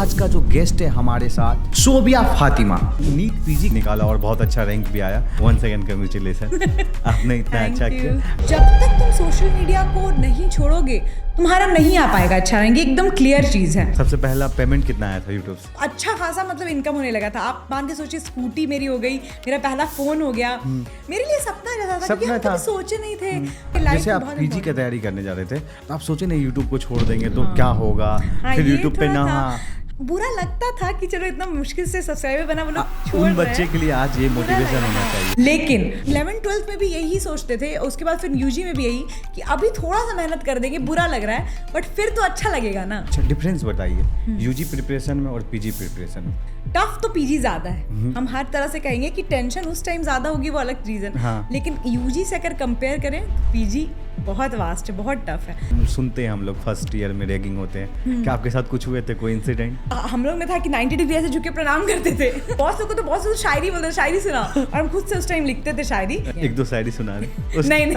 आज का जो गेस्ट है हमारे साथ शोबिया फातिमा, नीट पीजी निकाला और बहुत अच्छा रैंक भी आया। 1 सेकंड कांग्रेचुलेशन, आपने इतना अच्छा किया। जब तक तुम सोशल मीडिया को नहीं छोड़ोगे तुम्हारा नहीं आ पाएगा अच्छा रैंक, एकदम क्लियर चीज है। सबसे पहला पेमेंट कितना आया था यूट्यूब से? अच्छा खासा मतलब इनकम होने लगा था। आप मान के सोचिए स्कूटी मेरी हो गई, मेरा पहला फोन हो गया। मेरे लिए सपना रहता था क्योंकि हम कभी सोचे नहीं थे। जैसे आप पीजी की तैयारी करने जा रहे थे तो आप सोचे नहीं यूट्यूब को छोड़ देंगे तो क्या होगा, फिर यूट्यूब पे ना बुरा लगता था कि चलो इतना मुश्किल से सब्सक्राइबर बना, वो लोग छोड़ उन बच्चे के लिए आज ये मोटिवेशन होना चाहिए। लेकिन 11th-12th में भी यही सोचते थे, उसके बाद फिर यूजी में भी यही कि अभी थोड़ा सा मेहनत कर देंगे, बुरा लग रहा है बट फिर तो अच्छा लगेगा ना। अच्छा, डिफरेंस बताइए यूजी प्रिपरेशन में और पीजी प्रिपरेशन में। टफ तो पीजी ज्यादा है, हम हर तरह से कहेंगे कि टेंशन उस टाइम ज्यादा होगी, वो अलग रीजन। हाँ। लेकिन यूजी से अगर कंपेयर करें पीजी बहुत वास्ट है, बहुत टफ है। सुनते हैं हम लोग फर्स्ट ईयर में रैगिंग होते हैं, क्या आपके साथ कुछ हुए थे, कोई इंसिडेंट? हम लोग में था कि 90 डिग्री ऐसे झुके प्रणाम करते थे। बॉस लोग को तो बहुत से शायरी बोलते, शायरी सुना, और हम खुद से उस टाइम लिखते थे शायरी। एक दो शायरी सुना रहे? नहीं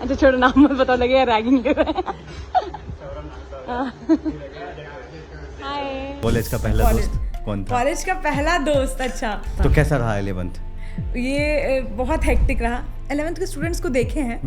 अच्छा छोड़ो, नाम मत पता लगेगा रैगिंग कर रहे हैं। कॉलेज का पहला दोस्त कौन था? कॉलेज का पहला दोस्त, अच्छा तो कैसा रहा 11th? ये बहुत हेक्टिक रहा। 11th के स्टूडेंट्स को देखे हैं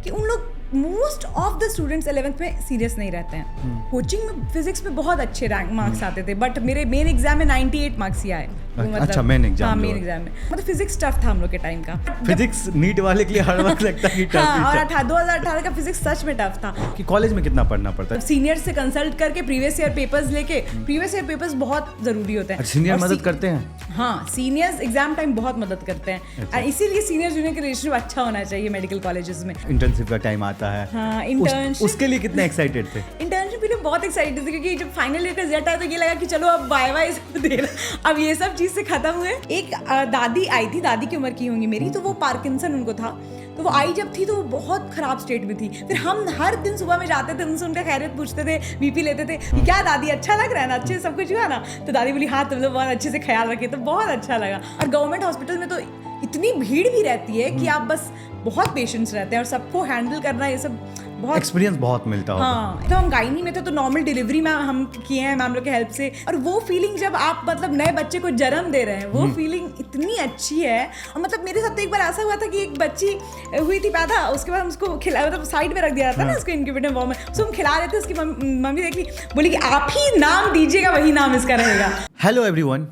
कि उन लोग most of the students 11th में सीरियस नहीं रहते हैं। कोचिंग में फिजिक्स में बहुत अच्छे रैंक मार्क्स आते थे, बट मेरे मेन एग्जाम में 98 मार्क्स ही आए। अच्छा, मेन एग्जाम? हाँ, मेन एग्जाम में मतलब फिजिक्स टफ था हम लोग के टाइम का। फिजिक्स नीट वाले के लिए हर वक्त लगता है कि टफ हाँ, ही और 2018 का फिजिक्स सच में टफ था। कि कॉलेज में कितना पढ़ना पड़ता है? सीनियर से कंसल्ट करके प्रीवियस ईयर पेपर्स लेके, प्रीवियस ईयर पेपर्स बहुत जरूरी होते हैं। सीनियर मदद करते हैं? हाँ, सीनियर्स एग्जाम टाइम बहुत मदद करते हैं। अच्छा। इसीलिए सीनियर जूनियर का रेशियो अच्छा होना चाहिए मेडिकल कॉलेजेस में। इंटर्नशिप का टाइम आता है। हाँ, इंटर्नशिप उसके लिए कितने एक्साइटेड थे? इंटर्नशिप के लिए बहुत एक्साइटेड थे क्योंकि जब फाइनल ईयर का रिजल्ट आया तो ये लगा कि चलो अब बाय बाय सब दे रहा। अब ये सब चीज से खत्म हुए। एक दादी आई थी, दादी की उम्र की होंगी मेरी, तो वो पार्किंसन उनको था। तो वो आई जब थी तो वो बहुत खराब स्टेट में थी। फिर हम हर दिन सुबह में जाते थे, उनसे उनका खैरियत पूछते थे, बीपी लेते थे कि क्या दादी अच्छा लग रहा है ना, अच्छे से सब कुछ हुआ ना? तो दादी बोली हाँ तुम लोग बहुत अच्छे से ख्याल रखे, तो बहुत अच्छा लगा। और गवर्नमेंट हॉस्पिटल में तो इतनी भीड़ भी रहती है कि आप बस बहुत पेशेंट्स रहते हैं और सबको हैंडल करना, ये सब बहुत एक्सपीरियंस बहुत मिलता होगा। हाँ, तो हम गायनी में थे तो नॉर्मल डिलीवरी में हम किए हैं मैम लोग के हेल्प से। और वो फीलिंग जब आप मतलब नए बच्चे को जन्म दे रहे हैं, वो फीलिंग इतनी अच्छी है। और मतलब मेरे साथ तो एक बार ऐसा हुआ था कि एक बच्ची हुई थी पैदा, उसके बाद हम उसको खिला, मतलब साइड में रख दिया था ना उसको इनक्यूबेटर वॉर्म में, उसको हम खिला रहे थे। उसकी मम्मी देख ली, बोली कि आप ही नाम दीजिएगा वही नाम इसका रहेगा। हेलो एवरीवन,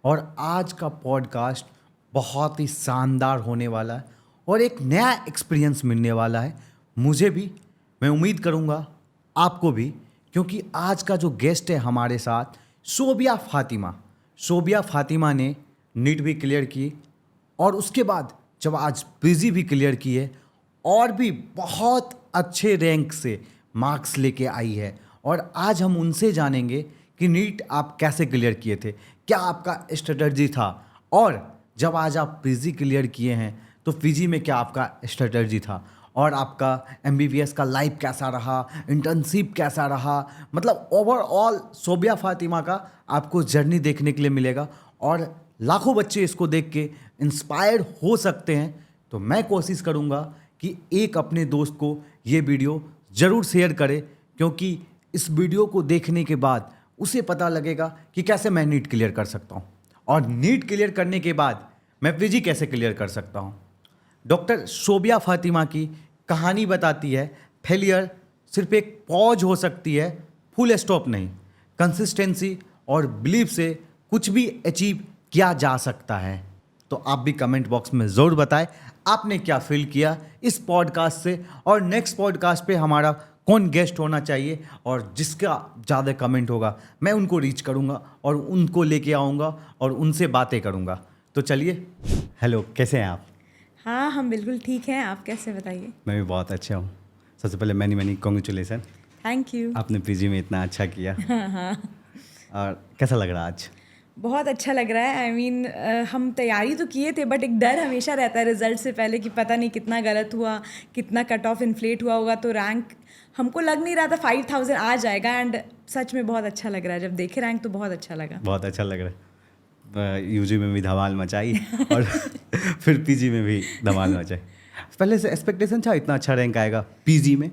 और आज का पॉडकास्ट बहुत ही शानदार होने वाला है और एक नया एक्सपीरियंस मिलने वाला है मुझे भी, मैं उम्मीद करूंगा आपको भी, क्योंकि आज का जो गेस्ट है हमारे साथ शोबिया फातिमा। शोबिया फातिमा ने नीट भी क्लियर की और उसके बाद जब आज पीजी भी क्लियर की है और भी बहुत अच्छे रैंक से मार्क्स लेके आई है। और आज हम उनसे जानेंगे कि नीट आप कैसे क्लियर किए थे, क्या आपका स्ट्रेटजी था, और जब आज आप पीजी क्लियर किए हैं तो पीजी में क्या आपका स्ट्रेटजी था, और आपका एमबीबीएस का लाइफ कैसा रहा, इंटर्नशिप कैसा रहा। मतलब ओवरऑल शोबिया फातिमा का आपको जर्नी देखने के लिए मिलेगा और लाखों बच्चे इसको देख के इंस्पायर्ड हो सकते हैं। तो मैं कोशिश करूँगा कि एक अपने दोस्त को ये वीडियो ज़रूर शेयर करे, क्योंकि इस वीडियो को देखने के बाद उसे पता लगेगा कि कैसे मैं नीट क्लियर कर सकता हूँ, और नीट क्लियर करने के बाद मैं पीजी कैसे क्लियर कर सकता हूँ। डॉक्टर शोबिया फातिमा की कहानी बताती है फेलियर सिर्फ एक पॉज हो सकती है, फुल स्टॉप नहीं। कंसिस्टेंसी और बिलीव से कुछ भी अचीव किया जा सकता है। तो आप भी कमेंट बॉक्स में ज़रूर बताएं आपने क्या फील किया इस पॉडकास्ट से, और नेक्स्ट पॉडकास्ट पे हमारा कौन गेस्ट होना चाहिए, और जिसका ज़्यादा कमेंट होगा मैं उनको रीच करूँगा और उनको लेके आऊँगा और उनसे बातें करूँगा। तो चलिए, हेलो, कैसे हैं आप? हाँ, हम बिल्कुल ठीक हैं, आप कैसे बताइए? मैं भी बहुत अच्छा हूँ। सबसे पहले मैनी कॉन्ग्रेचुलेसन, थैंक यू। आपने पीजी में इतना अच्छा किया। हाँ। और कैसा लग रहा आज? बहुत अच्छा लग रहा है। आई मीन हम तैयारी तो किए थे, बट एक डर हमेशा रहता है रिजल्ट से पहले कि पता नहीं कितना गलत हुआ, कितना कट ऑफ इन्फ्लेट हुआ होगा। तो रैंक हमको लग नहीं रहा था 5000 आ जाएगा, एंड सच में बहुत अच्छा लग रहा है। जब देखे रैंक तो बहुत अच्छा लगा। बहुत अच्छा लग रहा है। यूजी में भी धमाल मचाई और फिर पीजी में भी धमाल मचाई। पहले से एक्सपेक्टेशन था इतना अच्छा रैंक आएगा पीजी में?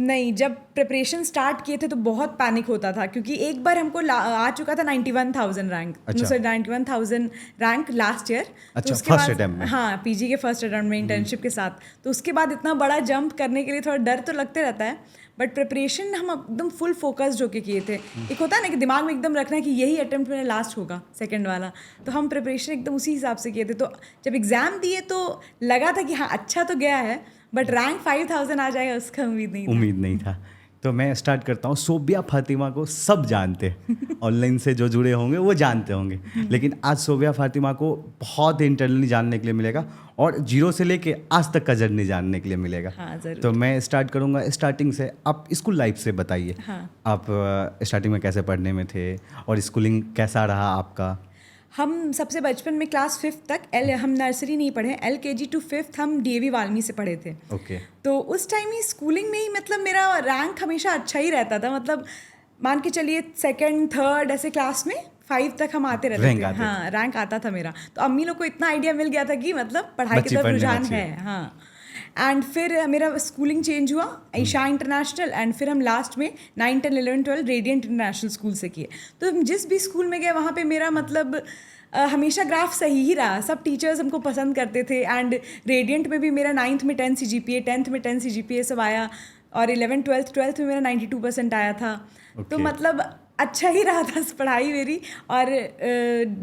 नहीं, जब प्रिपरेशन स्टार्ट किए थे तो बहुत पैनिक होता था, क्योंकि एक बार हमको आ चुका था 91,000 रैंक, अच्छा। 91,000 रैंक लास्ट ईयर। अच्छा, तो उसके फर्स्ट बाद अटेम्प्ट में। हाँ, पीजी के फर्स्ट अटेम्प्ट में इंटर्नशिप के साथ, तो उसके बाद इतना बड़ा जंप करने के लिए थोड़ा डर तो लगते रहता है, बट प्रिपरेशन हम एकदम फुल फोकस्ड होके किए थे। एक होता है ना कि दिमाग में एकदम रखना है कि यही अटेम्प्ट मेरा लास्ट होगा, सेकंड वाला, तो हम प्रिपरेशन एकदम उसी हिसाब से किए थे। तो जब एग्ज़ाम दिए तो लगा था कि हाँ अच्छा तो गया है, बट रैंक 5,000 आ जाएगा उसका उम्मीद नहीं था। तो मैं स्टार्ट करता हूँ। सोबिया फातिमा को सब जानते हैं, ऑनलाइन से जो जुड़े होंगे वो जानते होंगे, लेकिन आज सोबिया फातिमा को बहुत इंटरनली जानने के लिए मिलेगा और जीरो से लेके आज तक का जर्नी जानने के लिए मिलेगा। हाँ, ज़रूर। तो मैं स्टार्ट करूँगा स्टार्टिंग से। आप स्कूल लाइफ से बताइए। हाँ। आप स्टार्टिंग में कैसे पढ़ने में थे और स्कूलिंग कैसा रहा आपका? हम सबसे बचपन में क्लास 5th तक हम नर्सरी नहीं पढ़े, LKG to 5th हम DAV वाल्मी से पढ़े थे। ओके। तो उस टाइम ही स्कूलिंग में ही मतलब मेरा रैंक हमेशा अच्छा ही रहता था, मतलब मान के चलिए 2nd 3rd ऐसे क्लास में 5 तक हम आते रहते थे। हाँ, रैंक आता था मेरा। तो अम्मी लोग को इतना आइडिया मिल गया था कि मतलब पढ़ाई की तरफ रुझान है। हाँ, एंड फिर मेरा स्कूलिंग चेंज हुआ ईशा इंटरनेशनल, एंड फिर हम लास्ट में 9, 10, 11, 12 रेडियंट इंटरनेशनल स्कूल से किए। तो हम जिस भी स्कूल में गए वहाँ पे मेरा मतलब हमेशा ग्राफ सही ही रहा, सब टीचर्स हमको पसंद करते थे। एंड रेडियंट में भी मेरा 9th में 10 CGPA, 10th में 10 CGPA सब आया, और 11th 12th में मेरा 92% आया था। तो मतलब अच्छा ही रहा था पढ़ाई मेरी, और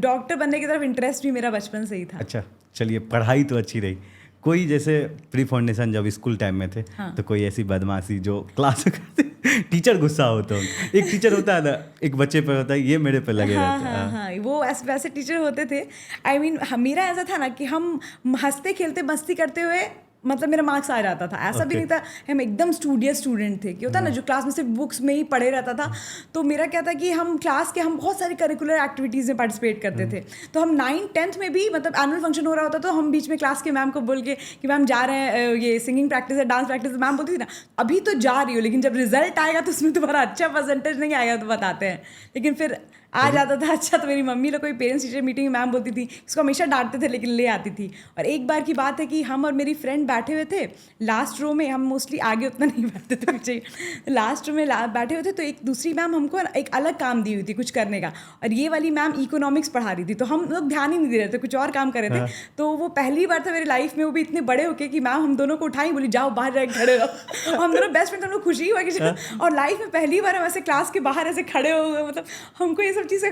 डॉक्टर बनने की तरफ इंटरेस्ट भी मेरा बचपन से ही था। अच्छा, चलिए, पढ़ाई तो अच्छी रही। कोई जैसे प्री फाउंडेशन जब स्कूल टाइम में थे, हाँ। तो कोई ऐसी बदमाशी जो क्लास में करते, टीचर गुस्सा होता है, एक टीचर होता है ना, एक बच्चे पे होता है, ये मेरे पे लगे हाँ, रहते हैं। हाँ, वो वैसे टीचर होते थे। आई मीन मेरा ऐसा था ना कि हम हंसते खेलते मस्ती करते हुए मतलब मेरा मार्क्स आ जाता था, ऐसा भी नहीं था हम एकदम स्टूडियस स्टूडेंट थे कि होता ना जो क्लास में सिर्फ बुक्स में ही पढ़े रहता था। तो मेरा क्या था कि हम क्लास के हम बहुत सारी करिकुलर एक्टिविटीज़ में पार्टिसिपेट करते थे। तो हम 9th 10th में भी मतलब एनुअल फंक्शन हो रहा होता तो हम बीच में क्लास के मैम को बोल के कि मैम जा रहे हैं, ये सिंगिंग प्रैक्टिस है, डांस प्रैक्टिस है, मैम बोलती थी ना अभी तो जा रही हो, लेकिन जब रिजल्ट आएगा तो उसमें तुम्हारा अच्छा परसेंटेज नहीं आएगा तो बताते हैं। लेकिन फिर आ जाता था अच्छा। तो मेरी मम्मी लोग कोई पेरेंट्स टीचर मीटिंग में मैम बोलती थी, इसको हमेशा डांटते थे लेकिन ले आती थी। और एक बार की बात है कि हम और मेरी फ्रेंड बैठे हुए थे लास्ट रो में, हम मोस्टली आगे उतना नहीं बैठते थे, पीछे लास्ट रो में बैठे हुए थे। तो एक दूसरी मैम हमको एक अलग काम दी हुई थी कुछ करने का, और ये वाली मैम इकोनॉमिक्स पढ़ा रही थी, तो हम लोग ध्यान ही नहीं दे रहे थे, कुछ और काम कर रहे थे। तो वो पहली बार था मेरी लाइफ में, वो भी इतने बड़े होके कि मैम हम दोनों को उठाई, बोली जाओ बाहर जाके खड़े रहो। हम दोनों बेस्ट फ्रेंड, हम लोग खुशी हुआ कि और लाइफ में पहली बार हम ऐसे क्लास के बाहर ऐसे खड़े हो गए, मतलब हमको ये सब चीज़ें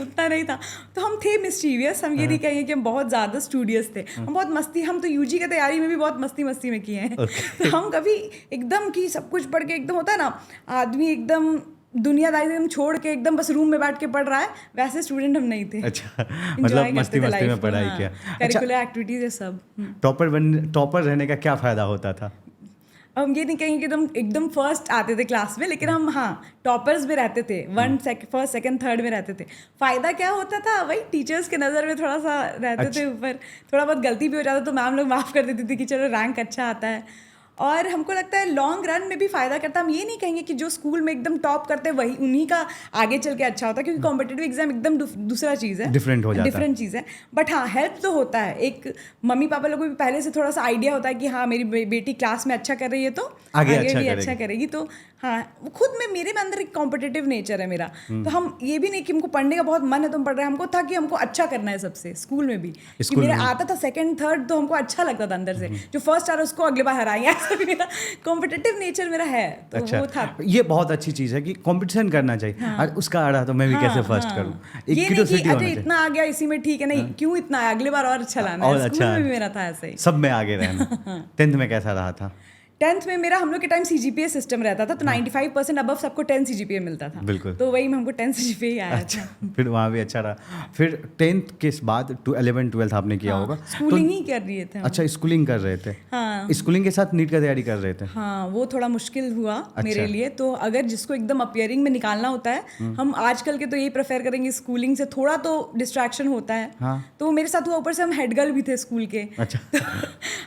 उतना नहीं था। तो हम थे मिस्चीवियस, हम ये नहीं कहेंगे कि हम बहुत ज़्यादा स्टूडियस थे, हम बहुत मस्ती, हम तो यूजी की तैयारी में भी बहुत मस्ती में किए हैं। तो हम कभी एकदम कि सब कुछ पढ़ के एकदम होता है ना आदमी एकदम दुनियादारी एकदम छोड़ के एकदम बस रूम में बैठ के पढ़ रहा है, वैसे स्टूडेंट हम नहीं थे। अच्छा, मतलब मस्ती में पढ़ाई किया। करिकुलर एक्टिविटीज है सब। टॉपर रहने का क्या फ़ायदा होता था? हम ये नहीं कहेंगे कि तुम एकदम फर्स्ट आते थे क्लास में, लेकिन हम हाँ टॉपर्स में रहते थे, फर्स्ट सेकंड थर्ड में रहते थे। फ़ायदा क्या होता था, वही टीचर्स के नज़र में थोड़ा सा रहते थे ऊपर, थोड़ा बहुत गलती भी हो जाता तो मैम लोग माफ़ कर देती थी कि चलो रैंक अच्छा आता है। और हमको लगता है लॉन्ग रन में भी फ़ायदा करता है। हम ये नहीं कहेंगे कि जो स्कूल में एकदम टॉप करते हैं वही उन्हीं का आगे चल के अच्छा होता है, क्योंकि कॉम्पिटिटिव एग्जाम एकदम दूसरा चीज़ है, डिफरेंट हो जाता है, डिफरेंट चीज़ है। बट हाँ हेल्प तो होता है, एक मम्मी पापा लोगों को भी पहले से थोड़ा सा आइडिया होता है कि हाँ मेरी बेटी क्लास में अच्छा कर रही है तो आगे भी अच्छा करेगी। तो हाँ खुद में मेरे में अंदर एक कॉम्पिटिटिव नेचर है मेरा। तो हम ये भी नहीं कि हमको पढ़ने का बहुत मन है तो हम पढ़ रहे हैं, हमको था कि हमको अच्छा करना है सबसे। स्कूल में भी कि मेरा आता था सेकंड थर्ड तो हमको अच्छा लगता था अंदर से, जो फर्स्ट आ रहा उसको अगले बार हराएंगे, ऐसा मेरा कॉम्पिटिटिव नेचर मेरा है। तो अच्छा, वो था। ये बहुत अच्छी चीज़ है कि कंपटीशन करना चाहिए। हाँ, और उसका आ रहा तो मैं भी कैसे फर्स्ट करूं, ये नहीं कि अच्छा इतना आ गया इसी में ठीक है, नहीं क्यों इतना है, अगले बार और अच्छा लाना है। स्कूल में भी मेरा था ऐसा ही, सब में आगे रहना। 10th में कैसा रहा था? 10th में मेरा हम लोग के टाइम CGPA सिस्टम रहता था, तो 95% अबव सबको 10 CGPA मिलता था। बिल्कुल। तो वही में हमको 10 CGPA ही आया अच्छा, था। फिर वहाँ भी अच्छा रहा। फिर 10th के बाद 11 12 आपने किया होगा, स्कूलिंग ही कर रहे थे हम। अच्छा, स्कूलिंग कर रहे थे। हाँ, स्कूलिंग के साथ नीट का तैयारी कर रहे थे। हाँ वो थोड़ा मुश्किल हुआ मेरे लिए। तो अगर जिसको एकदम अपीयरिंग में निकालना होता है, हम आजकल के तो यही प्रेफर करेंगे, स्कूलिंग से थोड़ा तो डिस्ट्रैक्शन होता है। हाँ। तो मेरे साथ हुआ, ऊपर से हम हेड गर्ल भी थे स्कूल के। अच्छा।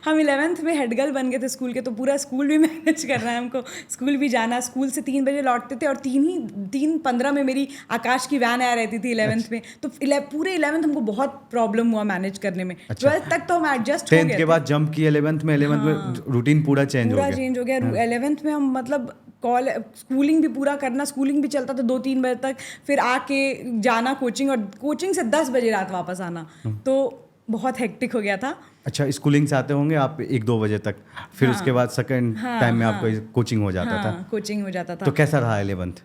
हम 11th में हेड गर्ल बन गए थे स्कूल के, तो पूरा स्कूल भी मैनेज करना है हमको, स्कूल भी जाना, स्कूल से 3 बजे लौटते थे और 3:15 में मेरी आकाश की वैन आ रहती थी 11th में, तो पूरे 11th हमको बहुत प्रॉब्लम हुआ मैनेज करने में। 12th तक तो हम एडजस्ट हो गए 10th के बाद जंप की 11th में रूटीन पूरा चेंज हो गया। 11th में हम मतलब स्कूलिंग भी पूरा करना, स्कूलिंग भी चलता था 2-3 बजे तक, फिर आके जाना कोचिंग, और कोचिंग से 10 बजे रात वापस आना, तो बहुत हेक्टिक हो गया था। अच्छा, स्कूलिंग से आते होंगे आप 1-2 बजे तक, फिर उसके बाद सेकंड टाइम में आपको कोचिंग हो जाता था। कोचिंग हो जाता था। तो कैसा रहा 11th?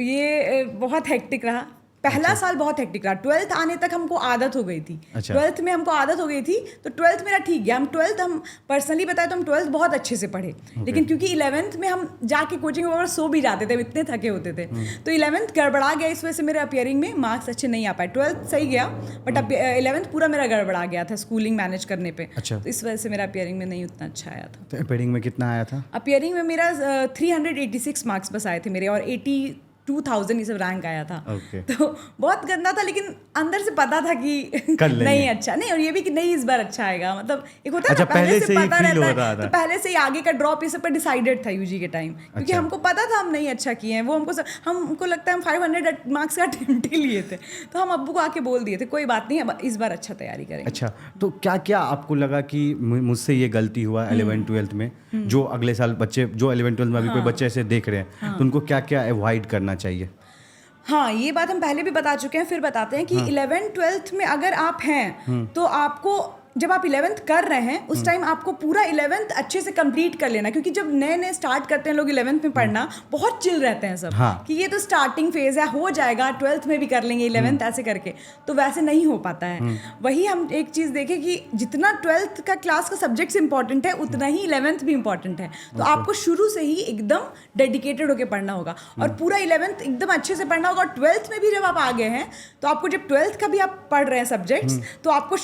ये बहुत हेक्टिक रहा। पहला साल बहुत हेक्टिक रहा। 12th आने तक हमको आदत हो गई थी। 12th में हमको आदत हो गई थी, तो 12th मेरा ठीक गया। हम पर्सनली बताए तो हम 12th बहुत अच्छे से पढ़े, लेकिन क्योंकि 11th में हम जाके कोचिंग वगैरह सो भी जाते थे, इतने थके होते थे, तो 11th गड़बड़ा गया। इस वजह से मेरे अपियरिंग में मार्क्स अच्छे नहीं आ पाए। 12th सही गया, बट 11th पूरा मेरा गड़बड़ा गया था स्कूलिंग मैनेज करने पे। अच्छा। तो इस वजह से मेरा अपियरिंग में नहीं उतना अच्छा आया था। तो अपियरिंग में कितना आया था? अपियरिंग में मेरा 386 मार्क्स बस आए थे मेरे, और 82,000 ये सब रैंक आया था। तो बहुत गंदा था, लेकिन अंदर से पता था कि नहीं अच्छा नहीं, और ये भी कि नहीं इस बार अच्छा आएगा। मतलब एक होता है ना, पहले से पता रहता है, तो पहले से ही आगे का ड्रॉप ये सब पर डिसाइडेड था यूजी के टाइम, क्योंकि हमको पता था हम नहीं अच्छा किए हैं। वो हमको लगता है हम 500 मार्क्स का अटेम्प्ट ही लिए थे, तो हम अब्बू को आके बोल दिए थे कोई बात नहीं, अब इस बार अच्छा तैयारी करेंगे। अच्छा, तो क्या क्या आपको लगा कि मुझसे ये गलती हुआ 11th-12th में, जो अगले साल बच्चे जो 11th-12th में अभी कोई बच्चे ऐसे देख रहे हैं, तो उनको क्या क्या अवॉइड करना चाहिए? हाँ, ये बात हम पहले भी बता चुके हैं, फिर बताते हैं कि 11th-12th में अगर आप हैं तो आपको, जब आप 11th कर रहे हैं उस टाइम आपको पूरा 11th अच्छे से कंप्लीट कर लेना, क्योंकि जब नए नए स्टार्ट करते हैं लोग 11th में पढ़ना, बहुत चिल रहते हैं सब। कि ये तो स्टार्टिंग फेज है, हो जाएगा, 12th में भी कर लेंगे 11th ऐसे करके, तो वैसे नहीं हो पाता है। वही हम एक चीज़ देखें कि जितना 12th का क्लास का सब्जेक्ट्स इंपॉर्टेंट है, उतना ही 11th भी इंपॉर्टेंट है। तो आपको शुरू से ही एकदम डेडिकेटेड होकर पढ़ना होगा, और पूरा 11th एकदम अच्छे से पढ़ना होगा। और 12th में भी जब आप आ गए हैं, तो आपको जब 12th का भी आप पढ़ रहे हैं सब्जेक्ट्स, तो आपको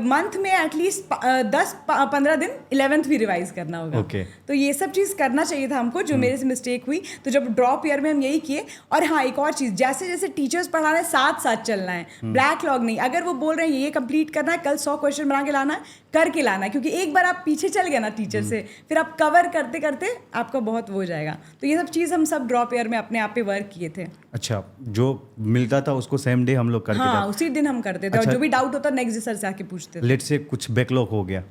मंथ में एटलीस्ट 10-15 दिन 11th भी रिवाइज करना होगा। तो ये सब चीज़ करना चाहिए था हमको, जो मेरे से मिस्टेक हुई। तो जब ड्रॉप ईयर में हम यही किए। और हाँ, एक और चीज़, जैसे जैसे टीचर्स पढ़ा रहे हैं साथ साथ चलना है, ब्लैक लॉग नहीं। अगर वो बोल रहे हैं ये कंप्लीट करना है, कल 100 क्वेश्चन बना के लाना है, करके लाना है, क्योंकि एक बार आप पीछे चल गए ना टीचर से, फिर आप कवर करते करते आपका बहुत वो हो जाएगा। तो ये सब चीज़ हम सब ड्रॉप ईयर में अपने आप पे वर्क किए थे। अच्छा, जो मिलता था उसको सेम डे हम लोग करके हाँ, उसी दिन हम करते थे। और जो भी डाउट होता नेक्स्ट डे सर से आके पूछते थे। लेट से कुछ बैकलॉग हो गया,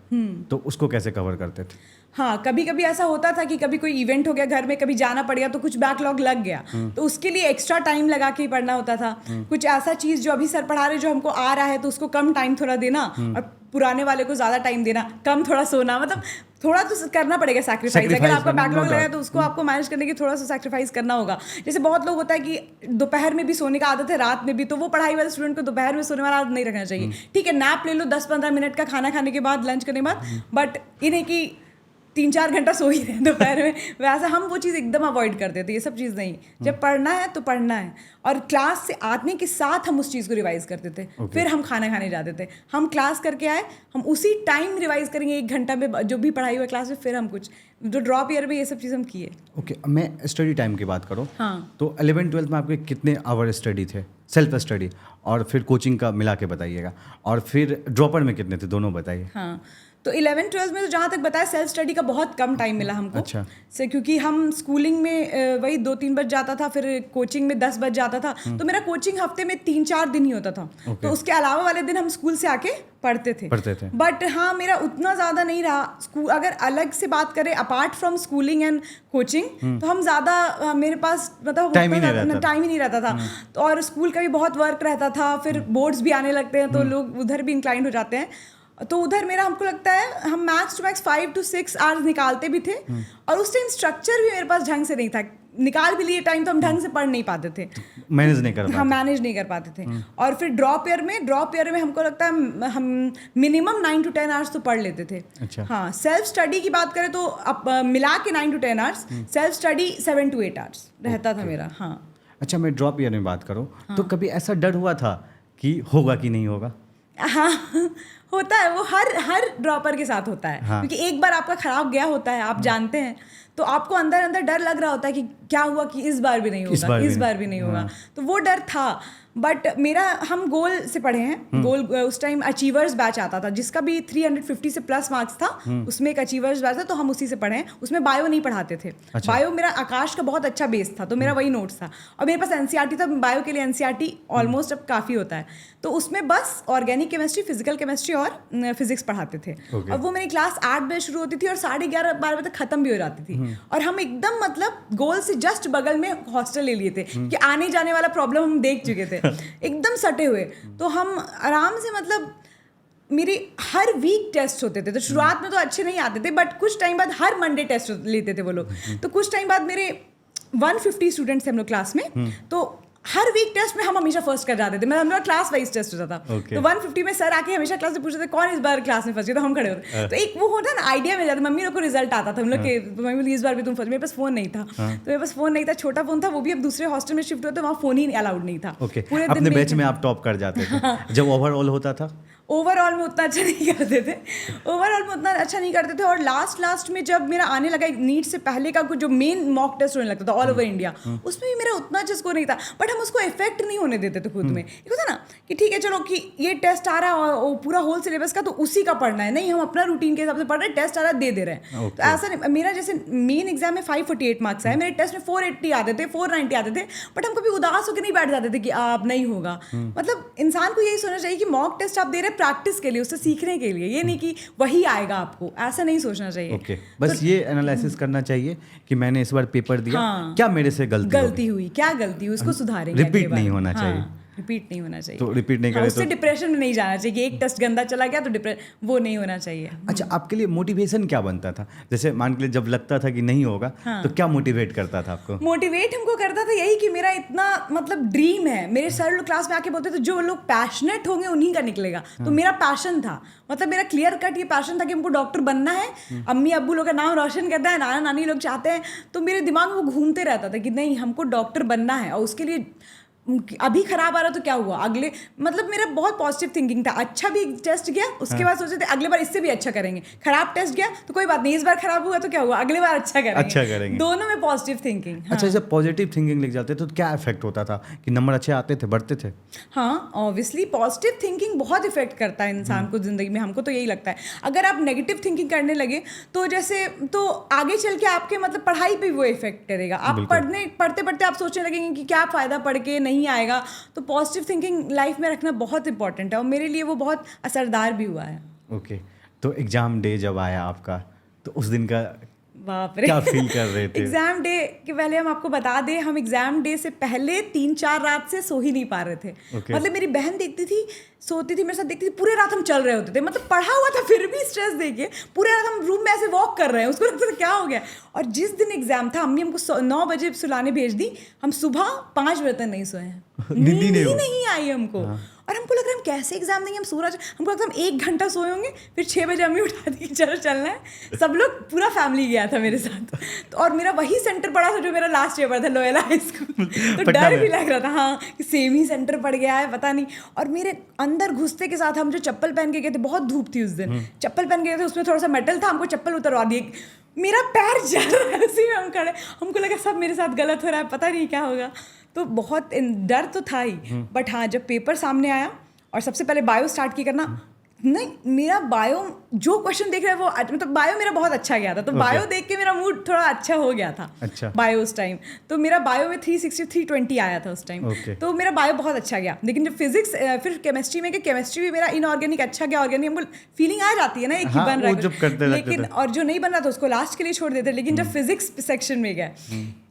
तो उसको कैसे कवर करते थे? हाँ, कभी कभी ऐसा होता था कि कभी कोई इवेंट हो गया घर में, कभी जाना पड़ गया, तो कुछ बैकलॉग लग गया, तो उसके लिए एक्स्ट्रा टाइम लगा के ही पढ़ना होता था। कुछ ऐसा चीज़ जो अभी सर पढ़ा रहे जो हमको आ रहा है, तो उसको कम टाइम थोड़ा देना, और पुराने वाले को ज़्यादा टाइम देना, कम थोड़ा सोना, मतलब थोड़ा तो करना पड़ेगा सैक्रिफाइस। अगर आपका बैकलॉग लगा है तो उसको आपको मैनेज करने की थोड़ा सा सैक्रिफाइस करना होगा। जैसे बहुत लोग होता है कि दोपहर में भी सोने का आदत है, रात में भी, तो वो पढ़ाई वाले स्टूडेंट को दोपहर में सोने वाला आदत नहीं रखना चाहिए। ठीक है, नैप ले लो 10-15 मिनट का, खाना खाने के बाद, लंच करने के बाद, बट इन्हें कि 3-4 घंटा सो ही रहे दोपहर में, वैसा हम वो चीज़ एकदम अवॉइड करते थे। ये सब चीज़ नहीं, जब पढ़ना है तो पढ़ना है, और क्लास से आने के साथ हम उस चीज़ को रिवाइज करते थे। फिर हम खाना खाने जाते थे। हम क्लास करके आए, हम उसी टाइम रिवाइज करेंगे 1 घंटा में जो भी पढ़ाई हुआ क्लास में, फिर हम कुछ जो ड्रॉप ईयर में ये सब चीज़ हम किए। ओके, मैं स्टडी टाइम की बात करूँ। हाँ, तो 11th-12th में आपके कितने आवर स्टडी थे, सेल्फ स्टडी, और फिर कोचिंग का मिला के बताइएगा, और फिर ड्रॉपर में कितने थे, दोनों बताइए। हाँ, तो 11th-12th में तो जहाँ तक बताया, सेल्फ स्टडी का बहुत कम टाइम मिला हमको। अच्छा। से क्योंकि हम स्कूलिंग में वही 2-3 बज जाता था, फिर कोचिंग में 10 बज जाता था, तो मेरा कोचिंग हफ्ते में 3-4 दिन ही होता था। तो उसके अलावा वाले दिन हम स्कूल से आके पढ़ते थे। बट हाँ, मेरा उतना ज़्यादा नहीं रहा। स्कूल अगर अलग से बात करें, apart from schooling and coaching, तो हम ज़्यादा, मेरे पास मतलब टाइम ही नहीं रहता था। तो और स्कूल का भी बहुत वर्क रहता था, फिर बोर्ड्स भी आने लगते हैं, तो लोग उधर भी इंक्लाइंड हो जाते हैं। तो उधर मेरा, हमको लगता है हम max to max 5 to 6 hours निकालते भी थे, और उस टाइम स्ट्रक्चर भी मेरे पास ढंग से नहीं था। निकाल भी लिए टाइम, तो हम ढंग से पढ़ नहीं पाते थे, मैनेज नहीं कर पाते थे। और फिर ड्रॉप ईयर में हमको लगता है हम मिनिमम 9 to 10 आवर्स तो पढ़ लेते थे। अच्छा। हाँ, सेल्फ स्टडी की बात करें तो अब मिला के 9 to 10 hours, self study 7 to 8 hours रहता था मेरा। हाँ। अच्छा, मैं ड्रॉप ईयर में बात करूँ, तो कभी ऐसा डर हुआ था कि होगा कि नहीं होगा? हाँ, होता है वो हर ड्रॉपर के साथ होता है। हाँ। क्योंकि एक बार आपका खराब गया होता है, आप जानते हैं, तो आपको अंदर अंदर डर लग रहा होता है कि क्या हुआ कि इस बार भी नहीं होगा, इस बार भी नहीं होगा। तो वो डर था। बट मेरा, हम गोल से पढ़े हैं, गोल उस टाइम अचीवर्स बैच आता था जिसका भी 350 से प्लस मार्क्स था, उसमें एक अचीवर्स बैच था, तो हम उसी से पढ़े हैं। उसमें बायो नहीं पढ़ाते थे। अच्छा। बायो मेरा आकाश का बहुत अच्छा बेस था, तो मेरा वही नोट्स था। और मेरे पास एनसीईआरटी था, बायो के लिए एनसीईआरटी ऑलमोस्ट अब काफ़ी होता है। तो उसमें बस ऑर्गेनिक केमिस्ट्री, फिजिकल केमिस्ट्री और फिजिक्स पढ़ाते थे। और वो मेरी क्लास 8 बजे शुरू होती थी और 11:30-12 बजे तक खत्म भी हो जाती थी। और हम एकदम मतलब गोल से जस्ट बगल में हॉस्टल ले लिए थे कि आने जाने वाला प्रॉब्लम हम देख चुके थे, एकदम सटे हुए। तो हम आराम से, मतलब मेरे हर वीक टेस्ट होते थे। तो शुरुआत में तो अच्छे नहीं आते थे, बट कुछ टाइम बाद हर मंडे टेस्ट लेते थे वो लोग। तो कुछ टाइम बाद मेरे 150 स्टूडेंट्स थे हम लोग क्लास में, तो हर वीक टेस्ट में हम हमेशा फर्स्ट कर जाते थे। मतलब हम लोग क्लास वाइज टेस्ट होता था। तो 150 में सर आके हमेशा क्लास से पूछते थे कौन इस बार क्लास में फर्स्ट किया, तो हम खड़े होते। तो एक वो होता ना, आइडिया मिल जाता। मम्मी लोग को रिजल्ट आता था हम लोग के, मम्मी इस बार भी तुम फर्स्ट। मेरे पास फोन नहीं था, तो मेरे पास फोन नहीं था, छोटा फोन था, वो भी अब दूसरे हॉस्टल में शिफ्ट हुआ तो वहाँ फोन ही अलाउड नहीं था। पूरे अपने बैच में आप टॉप कर जाते थे जब ओवरऑल होता था? ओवरऑल में उतना अच्छा नहीं करते थे, ओवरऑल में उतना अच्छा नहीं करते थे। और लास्ट में जब मेरा आने लगा, नीट से पहले का कुछ जो मेन मॉक टेस्ट होने लगता था ऑल ओवर इंडिया, उसमें भी मेरा उतना अच्छा स्कोर नहीं था। बट हम उसको इफेक्ट नहीं होने देते थे खुद में। एक होता ना कि ठीक है चलो कि ये टेस्ट आ रहा है और पूरा होल सिलेबस का, तो उसी का पढ़ना है, नहीं हम अपना रूटीन के हिसाब से पढ़ रहे हैं, टेस्ट आ रहा है दे रहे हैं। तो ऐसा नहीं, मेरा जैसे मेन एग्जाम में 548 मार्क्स आए, मेरे टेस्ट में 480 आते थे, 490 आते थे। बट हम कभी उदास होकर नहीं बैठ जाते थे कि आप नहीं होगा। मतलब इंसान को यही सोचना चाहिए कि मॉक टेस्ट आप दे रहे हैं प्रैक्टिस के लिए, उससे सीखने के लिए, ये नहीं कि वही आएगा आपको, ऐसा नहीं सोचना चाहिए। ओके, बस ये एनालिसिस करना चाहिए कि मैंने इस बार पेपर दिया, क्या मेरे से गलती हुई, क्या गलती हुई, उसको सुधारेंगे। रिपीट नहीं होना चाहिए। रिपीट नहीं होना चाहिए। तो रिपीट नहीं करे उससे तो डिप्रेशन में नहीं जाना चाहिए कि एक टेस्ट गंदा चला गया तो वो नहीं होना चाहिए। अच्छा, आपके लिए मोटिवेशन क्या बनता था? जैसे मान के लिए जब लगता था कि नहीं होगा, तो क्या मोटिवेट करता था आपको? मोटिवेट हमको करता था यही कि मेरा इतना मतलब ड्रीम है। मेरे सर लोग क्लास में आके बोलते थे जो लोग पैशनेट होंगे उन्हीं का निकलेगा। तो मेरा पैशन था, मतलब मेरा क्लियर कट ये पैशन था कि हमको डॉक्टर बनना है, अम्मी अब्बू लोग का नाम रोशन करना है, नाना नानी लोग चाहते हैं। तो मेरे दिमाग में वो घूमते रहता था कि नहीं हमको डॉक्टर बनना है। और उसके लिए अभी खराब आ रहा तो क्या हुआ, अगले, मतलब मेरा बहुत पॉजिटिव थिंकिंग था। अच्छा भी टेस्ट गया, उसके बाद सोचे थे अगले बार इससे भी अच्छा करेंगे। खराब टेस्ट गया तो कोई बात नहीं, इस बार खराब हुआ तो क्या हुआ, अगले बार अच्छा करेंगे। दोनों में पॉजिटिव थिंकिंग। अच्छा, जब पॉजिटिव थिंकिंग लिख जाते तो क्या इफेक्ट होता था कि नंबर अच्छे आते थे, बढ़ते थे? हाँ, ऑब्वियसली पॉजिटिव थिंकिंग बहुत इफेक्ट करता है इंसान को जिंदगी में, हमको तो यही लगता है। अगर आप नेगेटिव थिंकिंग करने लगे तो जैसे तो आगे चल के आपके मतलब पढ़ाई पे वो इफेक्ट करेगा। आप पढ़ते पढ़ते आप सोचने लगेंगे कि क्या फायदा पढ़ के, नहीं आएगा। तो पॉजिटिव थिंकिंग लाइफ में रखना बहुत इंपॉर्टेंट है और मेरे लिए वो बहुत असरदार भी हुआ है। ओके, तो एग्जाम डे जब आया आपका, तो उस दिन का बाप रे, क्या फील कर रहे थे? एग्जाम डे के पहले हम आपको बता दें, हम एग्जाम डे से पहले 3-4 रात से सो ही नहीं पा रहे थे। मतलब मेरी बहन देखती थी, सोती थी मेरे साथ, देखती थी, पूरे रात हम चल रहे होते थे। मतलब पढ़ा हुआ था फिर भी स्ट्रेस देके पूरे रात हम रूम में ऐसे वॉक कर रहे हैं, उसको लगता था क्या हो गया। और जिस दिन एग्जाम था, अम्मी हमको 9 बजे सुलाने भेज दी, हम सुबह 5 बजे तक नहीं सोए हैं, नींद ही नहीं आई हमको। और हमको लग रहा है हम कैसे एग्जाम देंगे, हम सूरज, हमको लगता है हम 1 घंटा सोए होंगे, फिर 6 बजे अम्मी उठा दी चलो चलना है। सब लोग, पूरा फैमिली गया था मेरे साथ। तो और मेरा वही सेंटर पड़ा था जो मेरा लास्ट पेपर था, लोयला हाई स्कूल। तो डर भी लग रहा था, हाँ कि सेम ही सेंटर पड़ गया है, पता नहीं। और मेरे अंदर घुसते के साथ हम जो चप्पल पहन के गए थे, बहुत धूप थी उस दिन, चप्पल पहन के गए थे, उसमें थोड़ा सा मेटल था, हमको चप्पल उतरवा दिए, मेरा पैर जल रहा है उसी में हम खड़े, हमको लगा सब मेरे साथ गलत हो रहा है, पता नहीं क्या होगा। तो बहुत डर तो था ही। बट हाँ, जब पेपर सामने आया और सबसे पहले बायो स्टार्ट की करना, नहीं मेरा बायो जो क्वेश्चन देख रहे हैं वो, मतलब बायो मेरा बहुत अच्छा गया था। तो बायो देख के मेरा मूड थोड़ा अच्छा हो गया था। अच्छा। बायो उस टाइम तो मेरा बायो में 360 320 आया था उस टाइम। तो मेरा बायो बहुत अच्छा गया। लेकिन जब फिजिक्स, फिर केमिस्ट्री में, केमिस्ट्री भी मेरा इनऑर्गेनिक अच्छा गया, ऑर्गेनिक हमको फीलिंग आ जाती है ना एक ही बन रहा है, लेकिन और जो नहीं बन रहा था उसको लास्ट के लिए छोड़ देते। लेकिन जब फिजिक्स सेक्शन में गया,